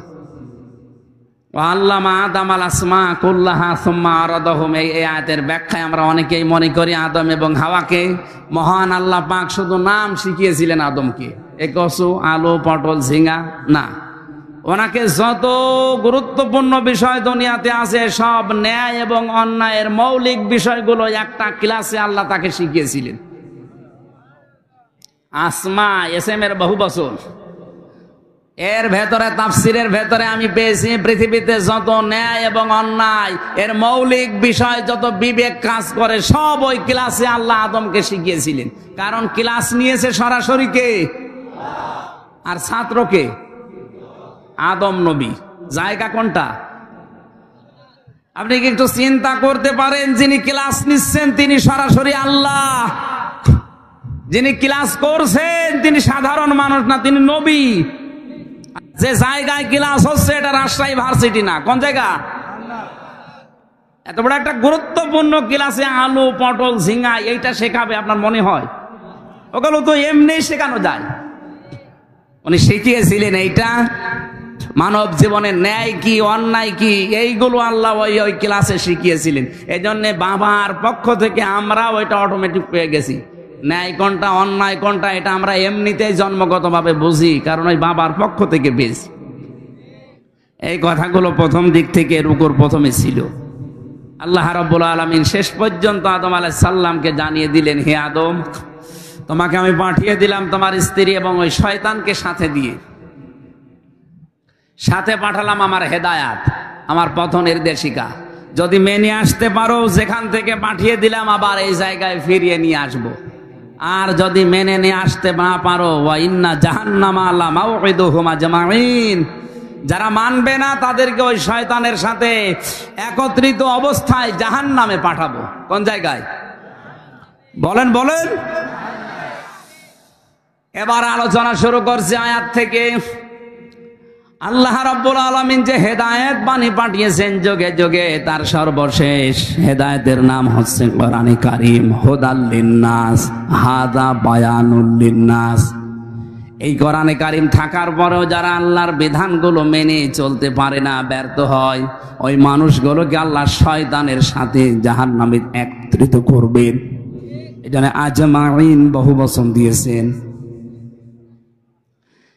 আল্লামা আদম আল আসমা কুল্লাহা সুম্মা আরাদাহুম, এই আয়াতের ব্যাখ্যায় আমরা অনেকেই মনে করি আদম এবং হাওয়াকে মহান আল্লাহ পাক শুধু নাম শিখিয়েছিলেন আদমকে, এই কচু, আলু, পটল, ঝিঙ্গা না। ওনাকে যত গুরুত্বপূর্ণ বিষয় দুনিয়াতে আছে, সব ন্যায় এবং অন্যায়ের মৌলিক বিষয়গুলো একটা ক্লাসে আল্লাহ তাকে শিখিয়েছিলেন। আসমা এসএমের বহু বছর, এর ভেতরে তাফসিরের ভেতরে আমি পেয়েছি পৃথিবীতে যত ন্যায় এবং অন্যায় এর মৌলিক বিষয়, যত বিবেক কাজ করে, সব ওই ক্লাসে আল্লাহ আদমকে শিখিয়েছিলেন। কারণ ক্লাস নিয়েছে সরাসরি কে? আর ছাত্রকে আদম নবী। জায়গা কোনটা? আপনি কি একটু চিন্তা করতে পারেন? যিনি ক্লাস নিচ্ছেন তিনি সরাসরি আল্লাহ, যিনি ক্লাস করছেন তিনি সাধারণ মানুষ না, তিনি নবী। যে জায়গায় ক্লাস হচ্ছে এটা রাজশাহী ভার্সিটি না, কোন জায়গা? এত বড় একটা গুরুত্বপূর্ণ ক্লাসে আলু, পটল, ঝিঙ্গা এইটা শেখাবে আপনার মনে হয়? ওগুলো তো এমনি শেখানো যায়। উনি শিখিয়েছিলেন এইটা মানব জীবনের ন্যায় কি অন্যায় কি, এইগুলো আল্লাহ ওই ক্লাসে শিখিয়েছিলেন। এই জন্য বাবার পক্ষ থেকে আমরা ওইটা অটোমেটিক পেয়ে গেছি। ন্যায় কোনটা অন্যায় কোনটা এটা আমরা এমনিতেই জন্মগতভাবে বুঝি, কারণ ওই বাবার পক্ষ থেকে পেয়েছি। এই কথাগুলো প্রথম দিক থেকে রুকুর প্রথমে ছিল। আল্লাহ রাব্বুল আলামিন শেষ পর্যন্ত আদম আলাইহিস সালামকে জানিয়ে দিলেন, হে আদম, তোমাকে আমি পাঠিয়ে দিলাম তোমার স্ত্রী এবং ওই শয়তানকে সাথে দিয়ে। সাথে পাঠালাম আমার হেদায়াত, আমার পথ নির্দেশিকা। যদি মেনে আসতে পারো, যেখান থেকে পাঠিয়ে দিলাম আবার এই জায়গায় ফিরিয়ে নিয়ে আসবো। আর যদি মেনে নিয়ে আসতে না পারো, ওয়া ইন্না জাহান্নামা লামাউইদুহুম আজমাইন, যারা মানবে না তাদেরকে ওই শয়তানের সাথে একত্রিত অবস্থায় জাহান্নামে পাঠাবো। কোন জায়গায় বলেন বলেন। এবার আলোচনা শুরু করছে আয়াত থেকে। আল্লাহ রাব্বুল আলামিন যে হেদায়েত বাণী পাঠিয়েছেন যুগে যুগে, তার সর্বশেষ হেদায়েতের নাম হচ্ছে কোরআনে কারীম। হুদাল লিন্নাস, হাদা বায়ানুল লিন্নাস। এই কোরআনে কারীম থাকার পরেও যারা আল্লাহর বিধানগুলো মেনে চলতে পারে না, ব্যর্থ হয়, ওই মানুষগুলোকে আল্লাহ শয়তানের সাথে জাহান্নামে একত্রিত করবেন। এখানে আজমাইন বহু বচন দিয়েছেন।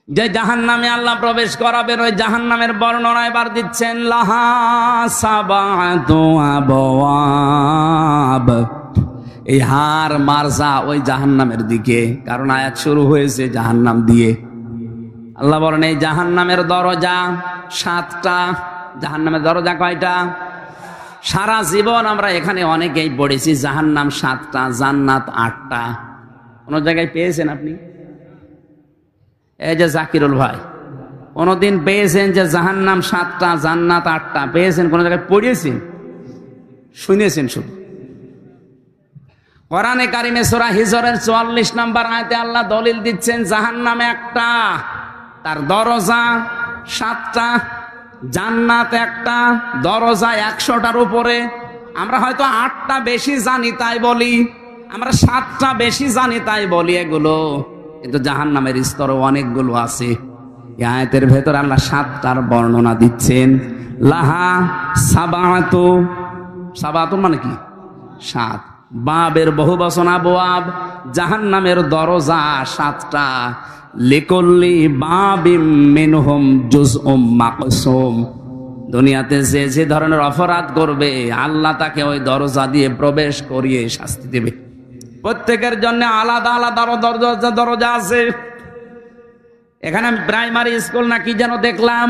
যে জাহান্নামে আল্লাহ প্রবেশ করাবেন, ওই জাহান্নামের বর্ণনা এবার দিচ্ছেন। লাহা সাবাতু আবওয়াব, এই হার মারজা ওই জাহান্নামের দিকে, কারণ আয়াত শুরু হয়েছে জাহান্নাম দিয়ে। আল্লাহ বলেন এই জাহান্নামের দরজা 7টা। জাহান্নামের দরজা কয়টা? সারা জীবন আমরা এখানে অনেকেই পড়েছি জাহান্নাম 7টা, জান্নাত 8টা। কোন জায়গায় পেয়েছেন আপনি? এই যে জাকিরুল ভাই, কোনদিন পেয়েছেন যে জাহান্নাম 7টা, জান্নাত 8টা? পেয়েছেন? কোন জায়গায় পড়িয়েছেন? শুনেছেন শুধু? কোরআনে কারিমে সূরা হিজরের 44 নম্বর আয়াতে আল্লাহ দলিল দিচ্ছেন জাহান্নামে একটা, তার দরজা 7টা, জান্নাত একটা, দরজা 100টার উপরে। আমরা হয়তো 8টা বেশি জানি তাই বলি, আমরা 7টা বেশি জানি তাই বলি এগুলো, কিন্তু জাহান্নামের স্তরও অনেকগুলো আছে। এই আয়াতের ভেতর আল্লাহ 7টার বর্ণনা দিচ্ছেন। লাহা সাবাতু, সাবাতু মানে কি? 7। বাবের বহু বচন আবওয়াব, জাহান্নামের দরজা 7টা। লিকুল্লি বাবিম মিনহুম জুজউম মাকসুম, দুনিয়াতে যে যে ধরনের অপরাধ করবে আল্লাহ তাকে ওই দরজা দিয়ে প্রবেশ করিয়ে শাস্তি দেবে। প্রত্যেকের জন্য আলাদা আলাদা দরজা আছে। এখানে প্রাইমারি স্কুল না কি যেন দেখলাম,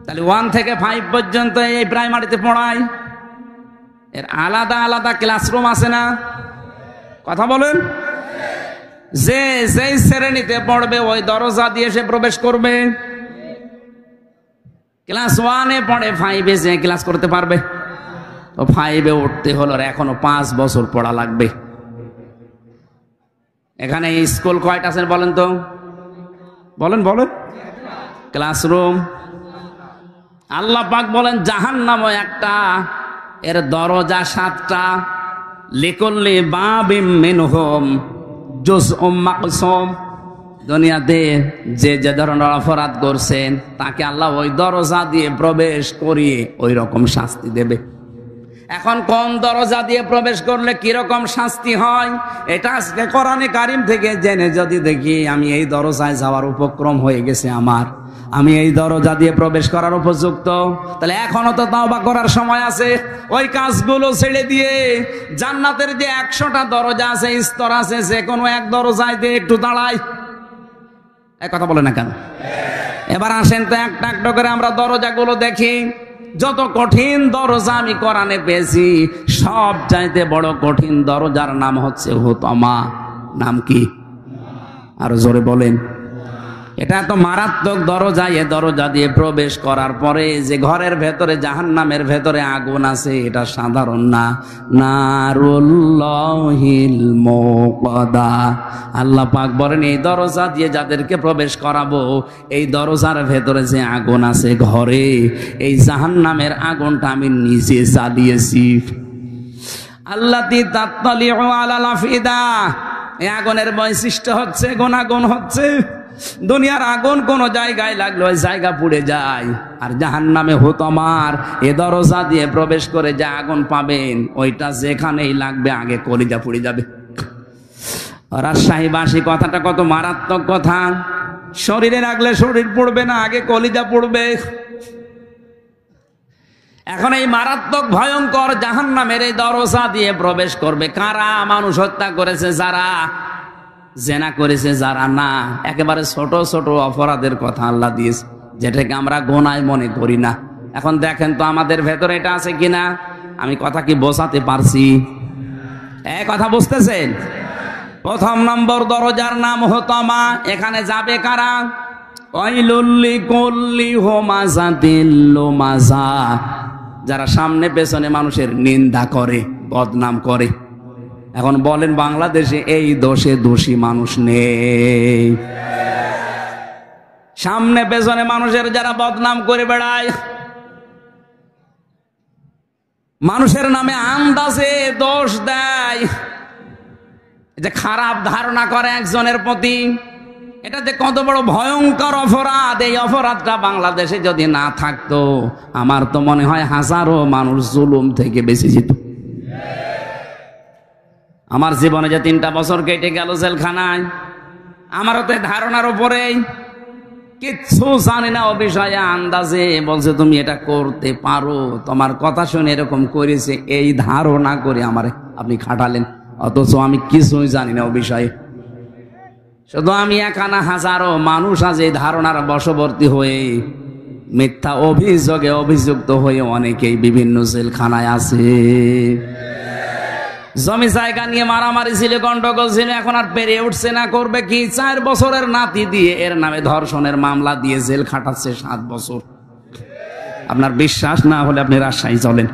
তাহলে 1 থেকে 5 পর্যন্ত এই প্রাইমারিতে পড়ায়, এর আলাদা আলাদা ক্লাসরুম আছে না? কথা বলেন। যে যেই শ্রেণীতে পড়বে ওই দরজা দিয়ে সে প্রবেশ করবে। ক্লাস 1-এ পড়ে, 5-এ যে ক্লাস করতে পারবে? তো 5-এ উঠতে হলো এখনো 5 বছর পড়া লাগবে। এখানে স্কুল কয়টা আছে বলেন তো? বলেন বলেন। ক্লাসরুম। আল্লাহ পাক বলেন জাহান্নামও একটা, এর দরজা 7টা। লিকুল্লি বাবিম মিনহুম জুজউম মাকসুম, দুনিয়াতে যে যে ধরনের অপরাধ করছেন তাকে আল্লাহ ওই দরজা দিয়ে প্রবেশ করিয়ে ওই রকম শাস্তি দেবে। এখন কোন দরজা দিয়ে প্রবেশ করলে কিরকম শাস্তি হয়, এটা আজকে কোরআনে কারীম থেকে জেনে যদি দেখি আমি এই দরজায় যাওয়ার উপক্রম হয়ে গেছে, আমি এই দরজা দিয়ে প্রবেশ করার উপযুক্ত, তাহলে এখনো তো তওবা করার সময় আছে। ওই কাজগুলো ছেড়ে দিয়ে জান্নাতের যে 100টা দরজা আছে, স্তর আছে, যে কোনো এক দরজায় দিয়ে একটু দাঁড়াই। এক কথা বলে না কেন? এবার আসেন তো একটা একটা করে আমরা দরজাগুলো দেখি। যত কঠিন দরজা আমি কোরআনে পেয়েছি, সব চাইতে বড় কঠিন দরজার নাম হচ্ছে হুতমা। নাম কি? আরো জোরে বলেন। এটা এত মারাত্মক দরজা, এ দরজা দিয়ে প্রবেশ করার পরে যে ঘরের ভেতরে জাহান্নামের ভেতরে আগুন আছে, এটা সাধারণ না। নারুল্লাহিল মুকাদা, আল্লাহ পাক বলেন এই দরজা দিয়ে যাদেরকে প্রবেশ করাবো, এই দরজার ভেতরে যে আগুন আছে ঘরে, এই জাহান্নামের আগুনটা আমি নিজে জ্বালিয়েছি। আল্লাতী তাত্তালিউ আলাল আফিদা, এই আগুনের বৈশিষ্ট্য হচ্ছে গুণাগুণ হচ্ছে দুনিয়ার আগুন কোন জায়গায় লাগলে ওই জায়গা পুড়ে যায়, আর জাহান্নামে হুতমার এ দরজা দিয়ে প্রবেশ করে যে আগুন পাবেন, ওইটা যেখানেই লাগবে আগে কলিজা পুড়ে যাবে। রাজশাহীবাসী কথাটা কত মারাত্মক কথা। শরীরে লাগলে শরীর পুড়বে না, আগে কলিজা পুড়বে। এখন এই মারাত্মক ভয়ঙ্কর জাহান্নামের এই দরজা দিয়ে প্রবেশ করবে কারা? মানুষ হত্যা করেছে যারা, জেনা করেছে যারা, না একেবারে ছোট ছোট অপরাধের কথা আল্লাহ দিয়েছে। যেটাকে আমরা গোনায় মনে করি না। এখন দেখেন তো আমাদের ভেতরে এটা আছে কিনা। আমি কথা কি বোঝাতে পারছি? কথা বুঝতেছেন? প্রথম নম্বর দরজার নাম হোতামা। এখানে যাবে কারা? ওয়াইলুল কুল্লি হুমাযাতিল লুমাযা, যারা সামনে পেছনে মানুষের নিন্দা করে, বদনাম করে। এখন বলেন বাংলাদেশে এই দোষে দোষী মানুষ নেই? সামনে পেছনে মানুষের যারা বদনাম করে বেড়ায়, মানুষের নামে আন্দাজে দোষ দেয়, যে খারাপ ধারণা করে একজনের প্রতি, এটা যে কত বড় ভয়ঙ্কর অপরাধ। এই অপরাধটা বাংলাদেশে যদি না থাকতো, আমার তো মনে হয় হাজারো মানুষ জুলুম থেকে বেঁচে যেত। আমার জীবনে যে 3টা বছর কেটে গেল জেলখানায়, আমারও তো ধারণার উপরেই, কিচ্ছু জানি না ও বিষয়ে, আন্দাজে বলছে তুমি এটা করতে পারো, তোমার কথা শুনে এরকম করেছে, এই ধারণা করে আমারে আপনি খাটালেন, অথচ আমি কিছুই জানি না ও বিষয়ে। শুধু আমি একা না, হাজারো মানুষ আজ এই ধারণার বশবর্তী হয়ে মিথ্যা অভিযোগে অভিযুক্ত হয়ে অনেকেই বিভিন্ন জেলখানায় আছে। জমি জায়গা নিয়ে মারামারি ছিল, গন্ডগোল ছিল, এখন আর পেরে উঠছে না, করবে কি? 4 বছরের নাতি দিয়ে এর নামে ধর্ষণের মামলা দিয়ে জেল খাটাচ্ছে 7 বছর। আপনার বিশ্বাস না হলে আপনি রাজশাহী চলেন।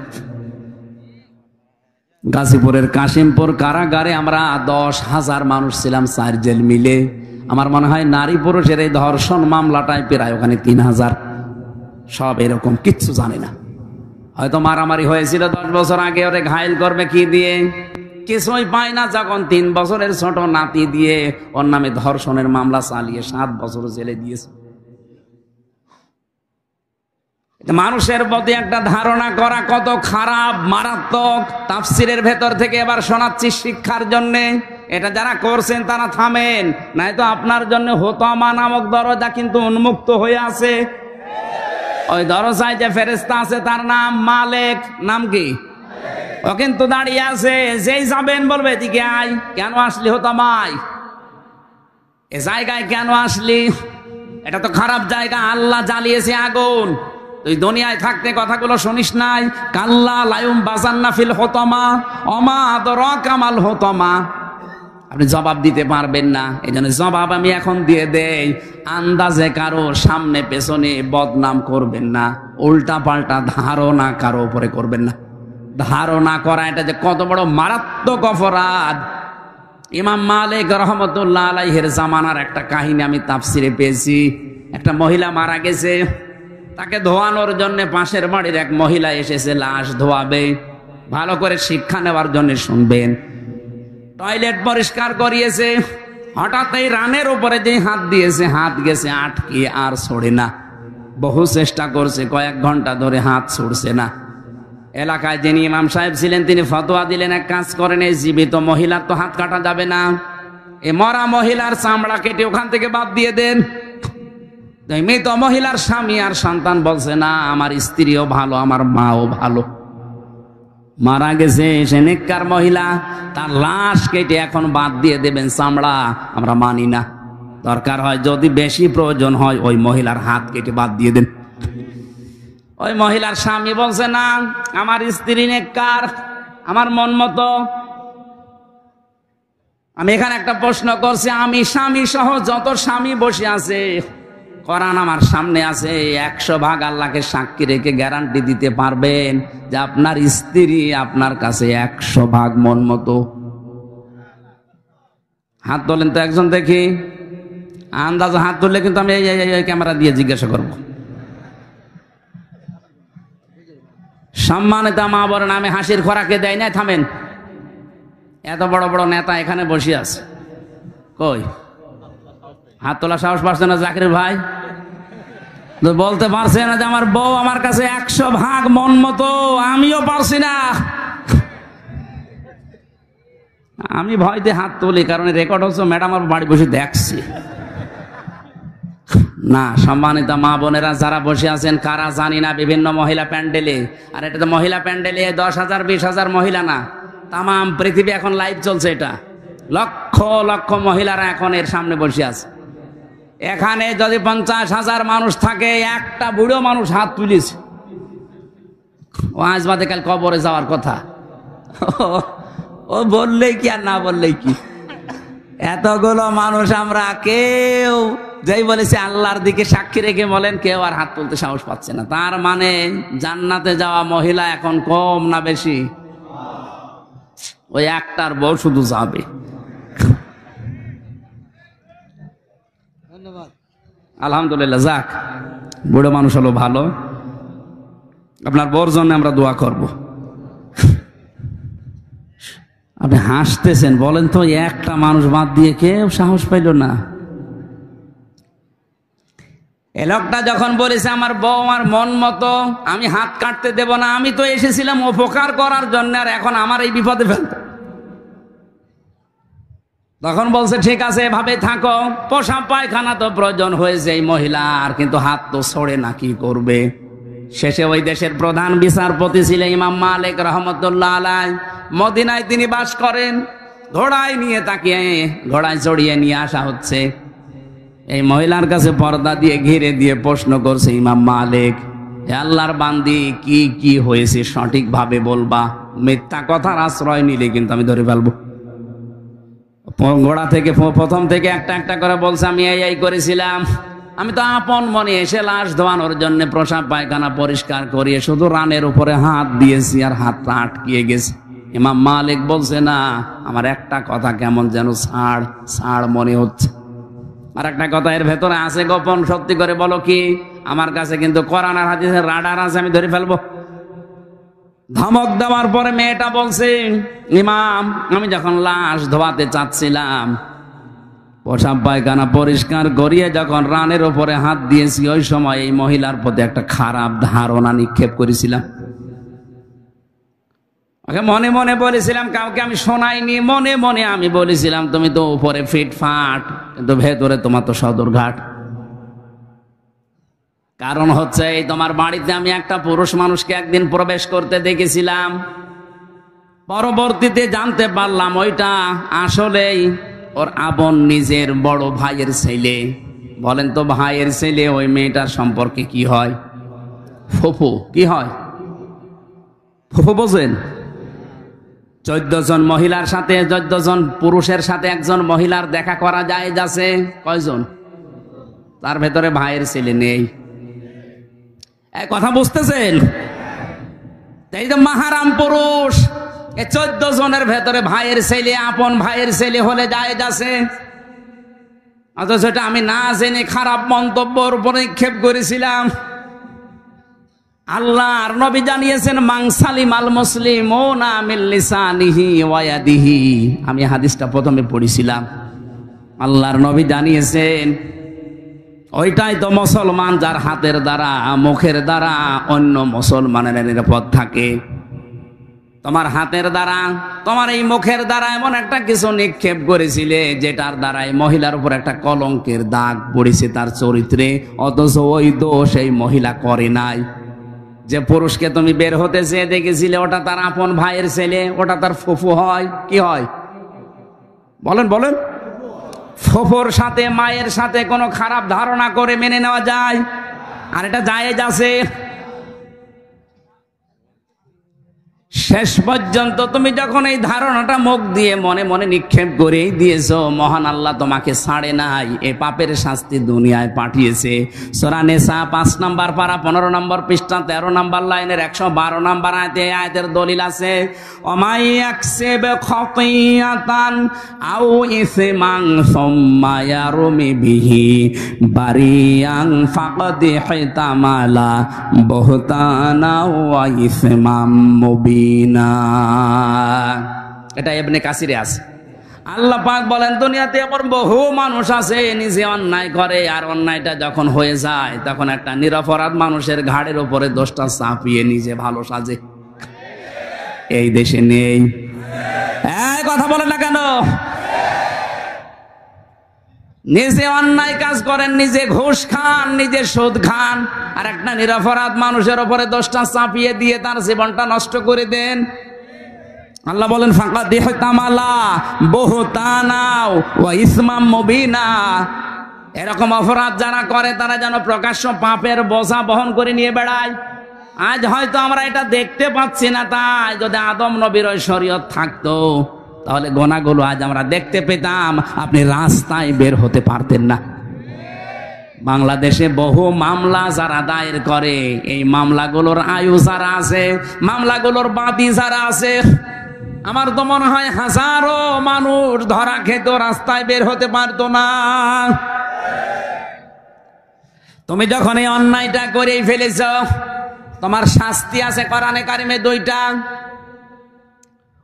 গাজীপুরের কাশিমপুর কারাগারে আমরা 10,000 মানুষ ছিলাম, 4 জেল মিলে। আমার মনে হয় নারী পুরুষের এই ধর্ষণ মামলাটাই প্রায় ওখানে 3,000। সব এরকম, কিচ্ছু জানে না। হয়তো মারামারি হয়েছিল 10 বছর আগে, ওরে ঘায়েল করবে কি দিয়ে? কিছুই পায় না। যখন 3 বছরের ছোট নাতি দিয়ে ওর নামে ধর্ষণের মামলা চালিয়ে 7 বছর জেলে দিয়েছে। মানুষের প্রতি একটা ধারণা করা কত খারাপ, মারাত্মক। তাফসিরের ভেতর থেকে এবার শোনাচ্ছি শিক্ষার জন্য। এটা যারা করছেন তারা থামেন, নাই তো আপনার জন্য হোতামা নামক দরজা কিন্তু উন্মুক্ত হয়ে আছে। ওই দরজায় যে ফেরেশতা আছে তার নাম মালেক। নাম কি? ও কিন্তু দাঁড়িয়ে আছে, যেই যাবেন বলবে এদিকে আয়। কেন আসলি হোতামায়? এ জায়গায় কেন আসলি? এটা তো খারাপ জায়গা, আল্লাহ জ্বালিয়েছে আগুন। তুই দুনিয়ায় থাকতে কথাগুলো শুনিস নাই? কাল্লা লায়ুম বাজান্না ফিল হোতামা ওমা আদরাকা মাল হোতামা। আপনি জবাব দিতে পারবেন না, এই জন্য জবাব আমি এখন দিয়ে দেই। আন্দাজে কারো সামনে পেছনে বদনাম করবেন না, উল্টা পাল্টা ধারণা কারো উপরে করবেন না। ধারণা করা এটা যে কত বড় মারাত্মক অপরাধ। ইমাম মালিক রহমতুল্লাহ আলাইহির জামানার একটা কাহিনী আমি তাফসিরে পেয়েছি। একটা মহিলা মারা গেছে, তাকে ধোয়ানোর জন্য পাশের বাড়ির এক মহিলা এসেছে লাশ ধোয়াবে। ভালো করে শিক্ষা নেওয়ার জন্য শুনবেন। টয়লেট পরিষ্কার করিয়েছে, হঠাৎ এই রানের উপরে যে হাত দিয়েছে, হাত গেছে আটকে, আর ছড়ে না। বহু চেষ্টা করছে, কয়েক ঘন্টা ধরে হাত ছড়ছে না। এলাকায় যিনি ইমাম সাহেব ছিলেন তিনি ফতোয়া দিলেন, এক কাজ করেন, এই জীবিত মহিলার তো হাত কাটা যাবে না, এই মরা মহিলার চামড়া কেটে ওখান থেকে বাদ দিয়ে দেন। মৃত মহিলার স্বামী আর সন্তান বলছে, না, আমার স্ত্রীও ভালো, আমার মাও ভালো। মারা গেছে সে নেককার মহিলা, তার লাশ কেটে এখন বাদ দিয়ে দেবেন চামড়া, আমরা মানি না। দরকার হয় যদি বেশি প্রয়োজন হয় ওই মহিলার হাত কেটে বাদ দিয়ে দেন। ওই মহিলার স্বামী বলছে, না, আমার স্ত্রী নেককার, আমার মন মতো। আমি এখানে একটা প্রশ্ন করছি, আমি স্বামী সহ যত স্বামী বসে আছে, কোরআন আমার সামনে আছে, 100% আল্লাহকে সাক্ষী রেখে গ্যারান্টি দিতে পারবেন যে আপনার স্ত্রী আপনার কাছে 100% মন মতো? হাত তোলেন তো একজন দেখি। আন্দাজ হাত তুললে কিন্তু আমি এই ক্যামেরা দিয়ে জিজ্ঞাসা করব। সম্মানিত মা বোন, আমি হাসির খোরাকে দেয় না। থামেন, এত বড় বড় নেতা এখানে বসে আছে, কই হাত তোলা সাহস পাচ্ছে না? জাকির ভাই বলতে পারছে না যে আমার বউ আমার কাছে 100% মন মতো? আমিও পারছি না। আমি ভয়তে হাত তুলি, কারণ রেকর্ড হচ্ছে, ম্যাডাম আমার বাড়ি বসে দেখছি না। সম্মানিত মা বোনেরা যারা বসে আছেন, কারা জানি না বিভিন্ন মহিলা প্যান্ডেলে, আর এটা তো মহিলা প্যান্ডেলে 10,000 20,000 মহিলা না, তামাম পৃথিবী এখন লাইভ চলছে। এটা লক্ষ লক্ষ মহিলারা এখন এর সামনে বসে আছে। এখানে যদি 50,000 মানুষ থাকে, একটা বুড়ো মানুষ হাত তুলেছে, ও আজ বাদে কাল কবরে যাওয়ার কথা। ও বললেই কি আর না বললেই কি, এতগুলো মানুষ আমরা কেউ যাই বলেছে আল্লাহর দিকে সাক্ষী রেখে বলেন, কেউ আর হাত তুলতে সাহস পাচ্ছে না। তার মানে জান্নাতে যাওয়া মহিলা এখন কম না বেশি? ওই একটার বউ শুধু যাবে। আলহামদুলিল্লাহ, যাক, বুড়ো মানুষ হলো ভালো। আপনার বউর জন্য আমরা দোয়া করব। আপনি হাসতেছেন, বলেন তো, একটা মানুষ বাদ দিয়ে কেউ সাহস পাইল না। এ লোকটা যখন বলেছে আমার বউ আমার মন মতো, আমি হাত কাটতে দেব না, আমি তো এসেছিলাম উপকার করার জন্য, আর এখন আমার এই বিপদে ফেলতে, তখন বলছে ঠিক আছে এভাবে থাকো, পোশাক পায়খানা তো প্রয়োজন হয়েছে এই মহিলার, কিন্তু হাত তো ছড়ে না, কি করবে। শেষে ওই দেশের প্রধান বিচারপতি ছিলেন ইমাম মালিক রহমতুল্লাহ আলাইহি, মদিনায় তিনি বাস করেন। ঘোড়ায় নিয়ে তাকে ঘোড়ায় চড়িয়ে নিয়ে আসা হচ্ছে। এই মহিলার কাছে পর্দা দিয়ে ঘিরে দিয়ে প্রশ্ন করছে ইমাম মালিক, হে আল্লাহর বান্দি, কি কি হয়েছে সঠিকভাবে বলবা, মিথ্যা কথার আশ্রয় নিলে কিন্তু আমি ধরে ফেলবো। ঘোড়া থেকে প্রথম থেকে একটা একটা করে বলছে, আমি এই করেছিলাম, আমি তো আপন মনে এসে লাশ ধোয়ানোর জন্য প্রসাব পায়খানা পরিষ্কার করিয়ে শুধু রানের উপরে হাত দিয়েছি, আর হাতটা আটকিয়ে গেছে। ইমাম মালিক বলছে, না, আমার একটা কথা কেমন যেন ছাড় ছাড় মনে হচ্ছে। আর একটা কথা এর ভেতরে আছে গোপন, সত্যি করে বলো কি। আমার কাছে কিন্তু কোরআন আর হাদিসের রাডার আছে, আমি ধরে ফেলবো। ধমক দেওয়ার পরে মেয়েটা বলছে, ইমাম, আমি যখন লাশ ধোয়াতে চাচ্ছিলাম, প্রসাব পায়খানা পরিষ্কার করিয়ে যখন রানের উপরে হাত দিয়েছি, ওই সময় এই মহিলার প্রতি একটা খারাপ ধারণা নিক্ষেপ করেছিলাম। ওকে মনে মনে বলেছিলাম, কাউকে আমি শোনাইনি, মনে মনে আমি বলেছিলাম তুমি তো উপরে ফিটফাট, কিন্তু ভেতরে তোমার তো সদরঘাট। কারণ হচ্ছে এই তোমার বাড়িতে আমি একটা পুরুষ মানুষকে একদিন প্রবেশ করতে দেখেছিলাম, পরবর্তীতে জানতে পারলাম ওইটা আসলেই ওর আপন নিজের বড় ভাইয়ের ছেলে। বলেন তো, ভাইয়ের ছেলে ওই মেয়েটার সম্পর্কে কি হয়? ফুফু। কি হয়? ফুফু বোঝেন? 14 জন মহিলার সাথে, 14 জন পুরুষের সাথে একজন মহিলার দেখা করা যায় যাচ্ছে কয়জন? তার ভেতরে ভাইয়ের ছেলে নেই। এই কথা বুঝতেছেন? এই যে মাহারাম পুরুষ, এই 14 জনের ভেতরে ভাইয়ের ছেলে, আপন ভাইয়ের ছেলে হলে যায় যাচ্ছে। অথচ সেটা আমি না জেনে খারাপ মন্তব্যের উপর নিক্ষেপ করেছিলাম। আল্লাহর নবী জানিয়েছেন, মাংসালিম আল মুসলিমুনা মিন লিসানিহি ওয়া ইয়াদিহি। আমি হাদিসটা প্রথমে পড়েছিলাম। আল্লাহর নবী জানিয়েছেন, ওইটাই তো মুসলমান যার হাতের দ্বারা, মুখের দ্বারা অন্য মুসলমানের নিরাপদ থাকে। তোমার হাতের দ্বারা, তোমার এই মুখের দ্বারা এমন একটা কিছু নিক্ষেপ করেছিলে যেটার দ্বারা এই মহিলার উপর একটা কলঙ্কের দাগ পড়েছে তার চরিত্রে, অথচ ওই দোষ এই মহিলা করে নাই। যে পুরুষকে তুমি বের হতে চেয়ে দেখেছিলে, ওটা তার আপন ভাইয়ের ছেলে, ওটা তার ফুফু হয়। কি হয় বলেন বলেন? ফুফুর সাথে মায়ের সাথে কোনো খারাপ ধারণা করে মেনে নেওয়া যায়? আর এটা জায়েজ আছে। শেষ পর্যন্ত তুমি যখন এই ধারণাটা মুখ দিয়ে মনে মনে নিক্ষেপ করেই দিয়েছো, মহান আল্লাহ তোমাকে ছাড়ে নাই, এ পাপের শাস্তি দুনিয়ায় পাঠিয়েছে। সূরা নিসা 5 নম্বর পারা 15 নম্বর পৃষ্ঠা 13 নম্বর লাইনের 112 নম্বর আয়াতে, আয়াতের দলিল আছে, ওমাই ইয়াকসিব খাতিয়াতান আও ইসমান সুম্মা ইয়ারমি বিহি বারিয়ান ফাকাদ ইহতামালা বুহতানা ওয়া ইসমাম মুবিন। এটা ইবনে কাসিরে আছে। আল্লাহ পাক বলেন, দুনিয়াতে এমন বহু মানুষ আছে নিজে অন্যায় করে, আর অন্যায়টা যখন হয়ে যায় তখন একটা নিরপরাধ মানুষের ঘাড়ের উপরে দোষটা চাপিয়ে নিজে ভালো সাজে। এই দেশে নেই? কথা বলেন না কেন? নিজে অন্যায় কাজ করেন, নিজে ঘুষ খান, নিজে সুদ খান, আর একটা নিরপরাধ মানুষের উপরে দোষটা চাপিয়ে দিয়ে তার জীবনটা নষ্ট করে দেন। আল্লাহ বলেন, ফাকাদ ইহতামালা বুহতানা ওয়া ইসমাম মুবিনা। এরকম অপরাধ যারা করে তারা যেন প্রকাশ্য পাপের বোঝা বহন করে নিয়ে বেড়ায়। আজ হয়তো আমরা এটা দেখতে পাচ্ছি না, তাই যদি আদম নবীর ওই শরীয়ত থাকতো তাহলে গোনাগুলো আজ আমরা দেখতে পেতাম, আপনি রাস্তায় বের হতে পারতেন না। বাংলাদেশে বহু মামলা যারা দায়ের করে, এই মামলাগুলোর আয়ু যারা আছে, মামলাগুলোর বাদী যারা আছে, আমার তো মনে হয় হাজারো মানুষ ধরা খেত, রাস্তায় বের হতে পারতো না। তুমি যখন এই অন্যায়টা করেই ফেলেছ, তোমার শাস্তি আছে কোরআনে কারিমে দুইটা।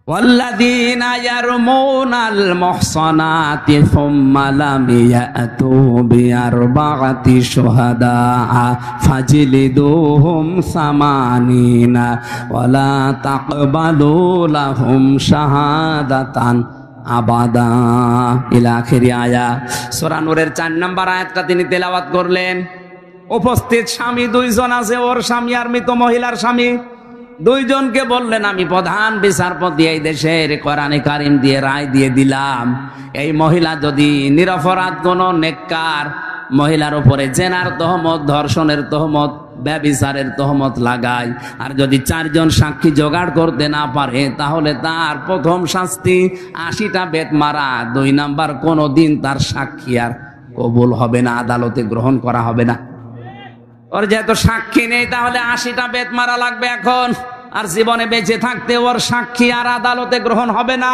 والذين يرمون المحصنات ثم لم يأتوا بأربعة شهداء فاجلدوهم 80 ولا تقبلوا لهم شهادة আবাদা ইলা আখিরি আয়া। সূরা নূরের 4 নম্বর আয়াতটা তিনি তেলাওয়াত করলেন। উপস্থিত স্বামী দুইজন আছে, ওর স্বামী আর মৃত মহিলার স্বামী, দুইজনকে বললেন আমি প্রধান বিচারপতি এই দেশের, কোরআনে কারিম দিয়ে রায় দিয়ে দিলাম, এই মহিলা যদি নিরপরাধ কোন নেককার মহিলার উপরে জেনার তহমত, ধর্ষণের তহমত, ব্যভিচারের তহমত লাগায়, আর যদি 4 জন সাক্ষী জোগাড় করতে না পারে, তাহলে তার প্রথম শাস্তি 80টা বেত মারা। 2 নাম্বার, কোনদিন তার সাক্ষী আর কবুল হবে না, আদালতে গ্রহণ করা হবে না। ওর যেহেতু সাক্ষী নেই, তাহলে 80টা বেত মারা লাগবে এখন, আর জীবনে বেঁচে থাকতে ওর সাক্ষী আর আদালতে গ্রহণ হবে না।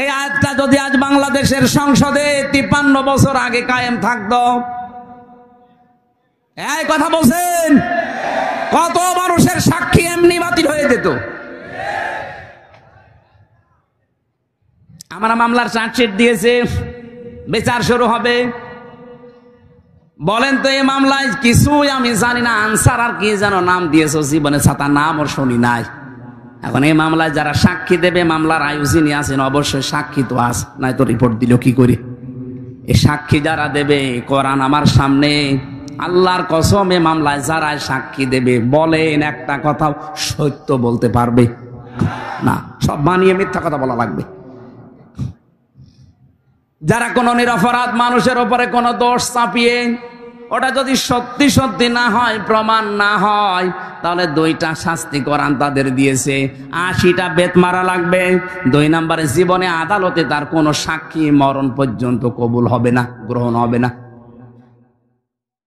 এই আয়াতটা যদি আজ বাংলাদেশের সংসদে 53 বছর আগে কায়েম থাকতো, এই কথা বলছেন, কত মানুষের সাক্ষী এমনি বাতিল হয়ে যেত। আমরা মামলার চার্জশিট দিয়েছে, বিচার শুরু হবে। বলেন তো এই মামলায় কিছুই আমি জানি না, আনসার আর কি যেন নাম দিয়েছো, জীবনে ছাতা নাম ওর শুনি নাই। এখন এই মামলায় যারা সাক্ষী দেবে, মামলার আয়োজনই আছেন, অবশ্যই সাক্ষী তো আস, নাই তো রিপোর্ট দিল কি করে? এই সাক্ষী যারা দেবে, কোরআন আমার সামনে, আল্লাহর কসম, এ মামলায় যারা সাক্ষী দেবে, বলেন একটা কথা সত্য বলতে পারবে না, সব বানিয়ে মিথ্যা কথা বলা লাগবে। যারা কোনো নিরপরাধ মানুষের উপরে কোনো দোষ চাপিয়ে, ওটা যদি সত্যি সত্যি না হয়, প্রমাণ না হয়, তাহলে 2টা শাস্তি কোরআন তাদের দিয়েছে, 80টা বেত মারা লাগবে। 2 নম্বরে, জীবনে আদালতে তার কোনো সাক্ষী মরণ পর্যন্ত কবুল হবে না, গ্রহণ হবে না।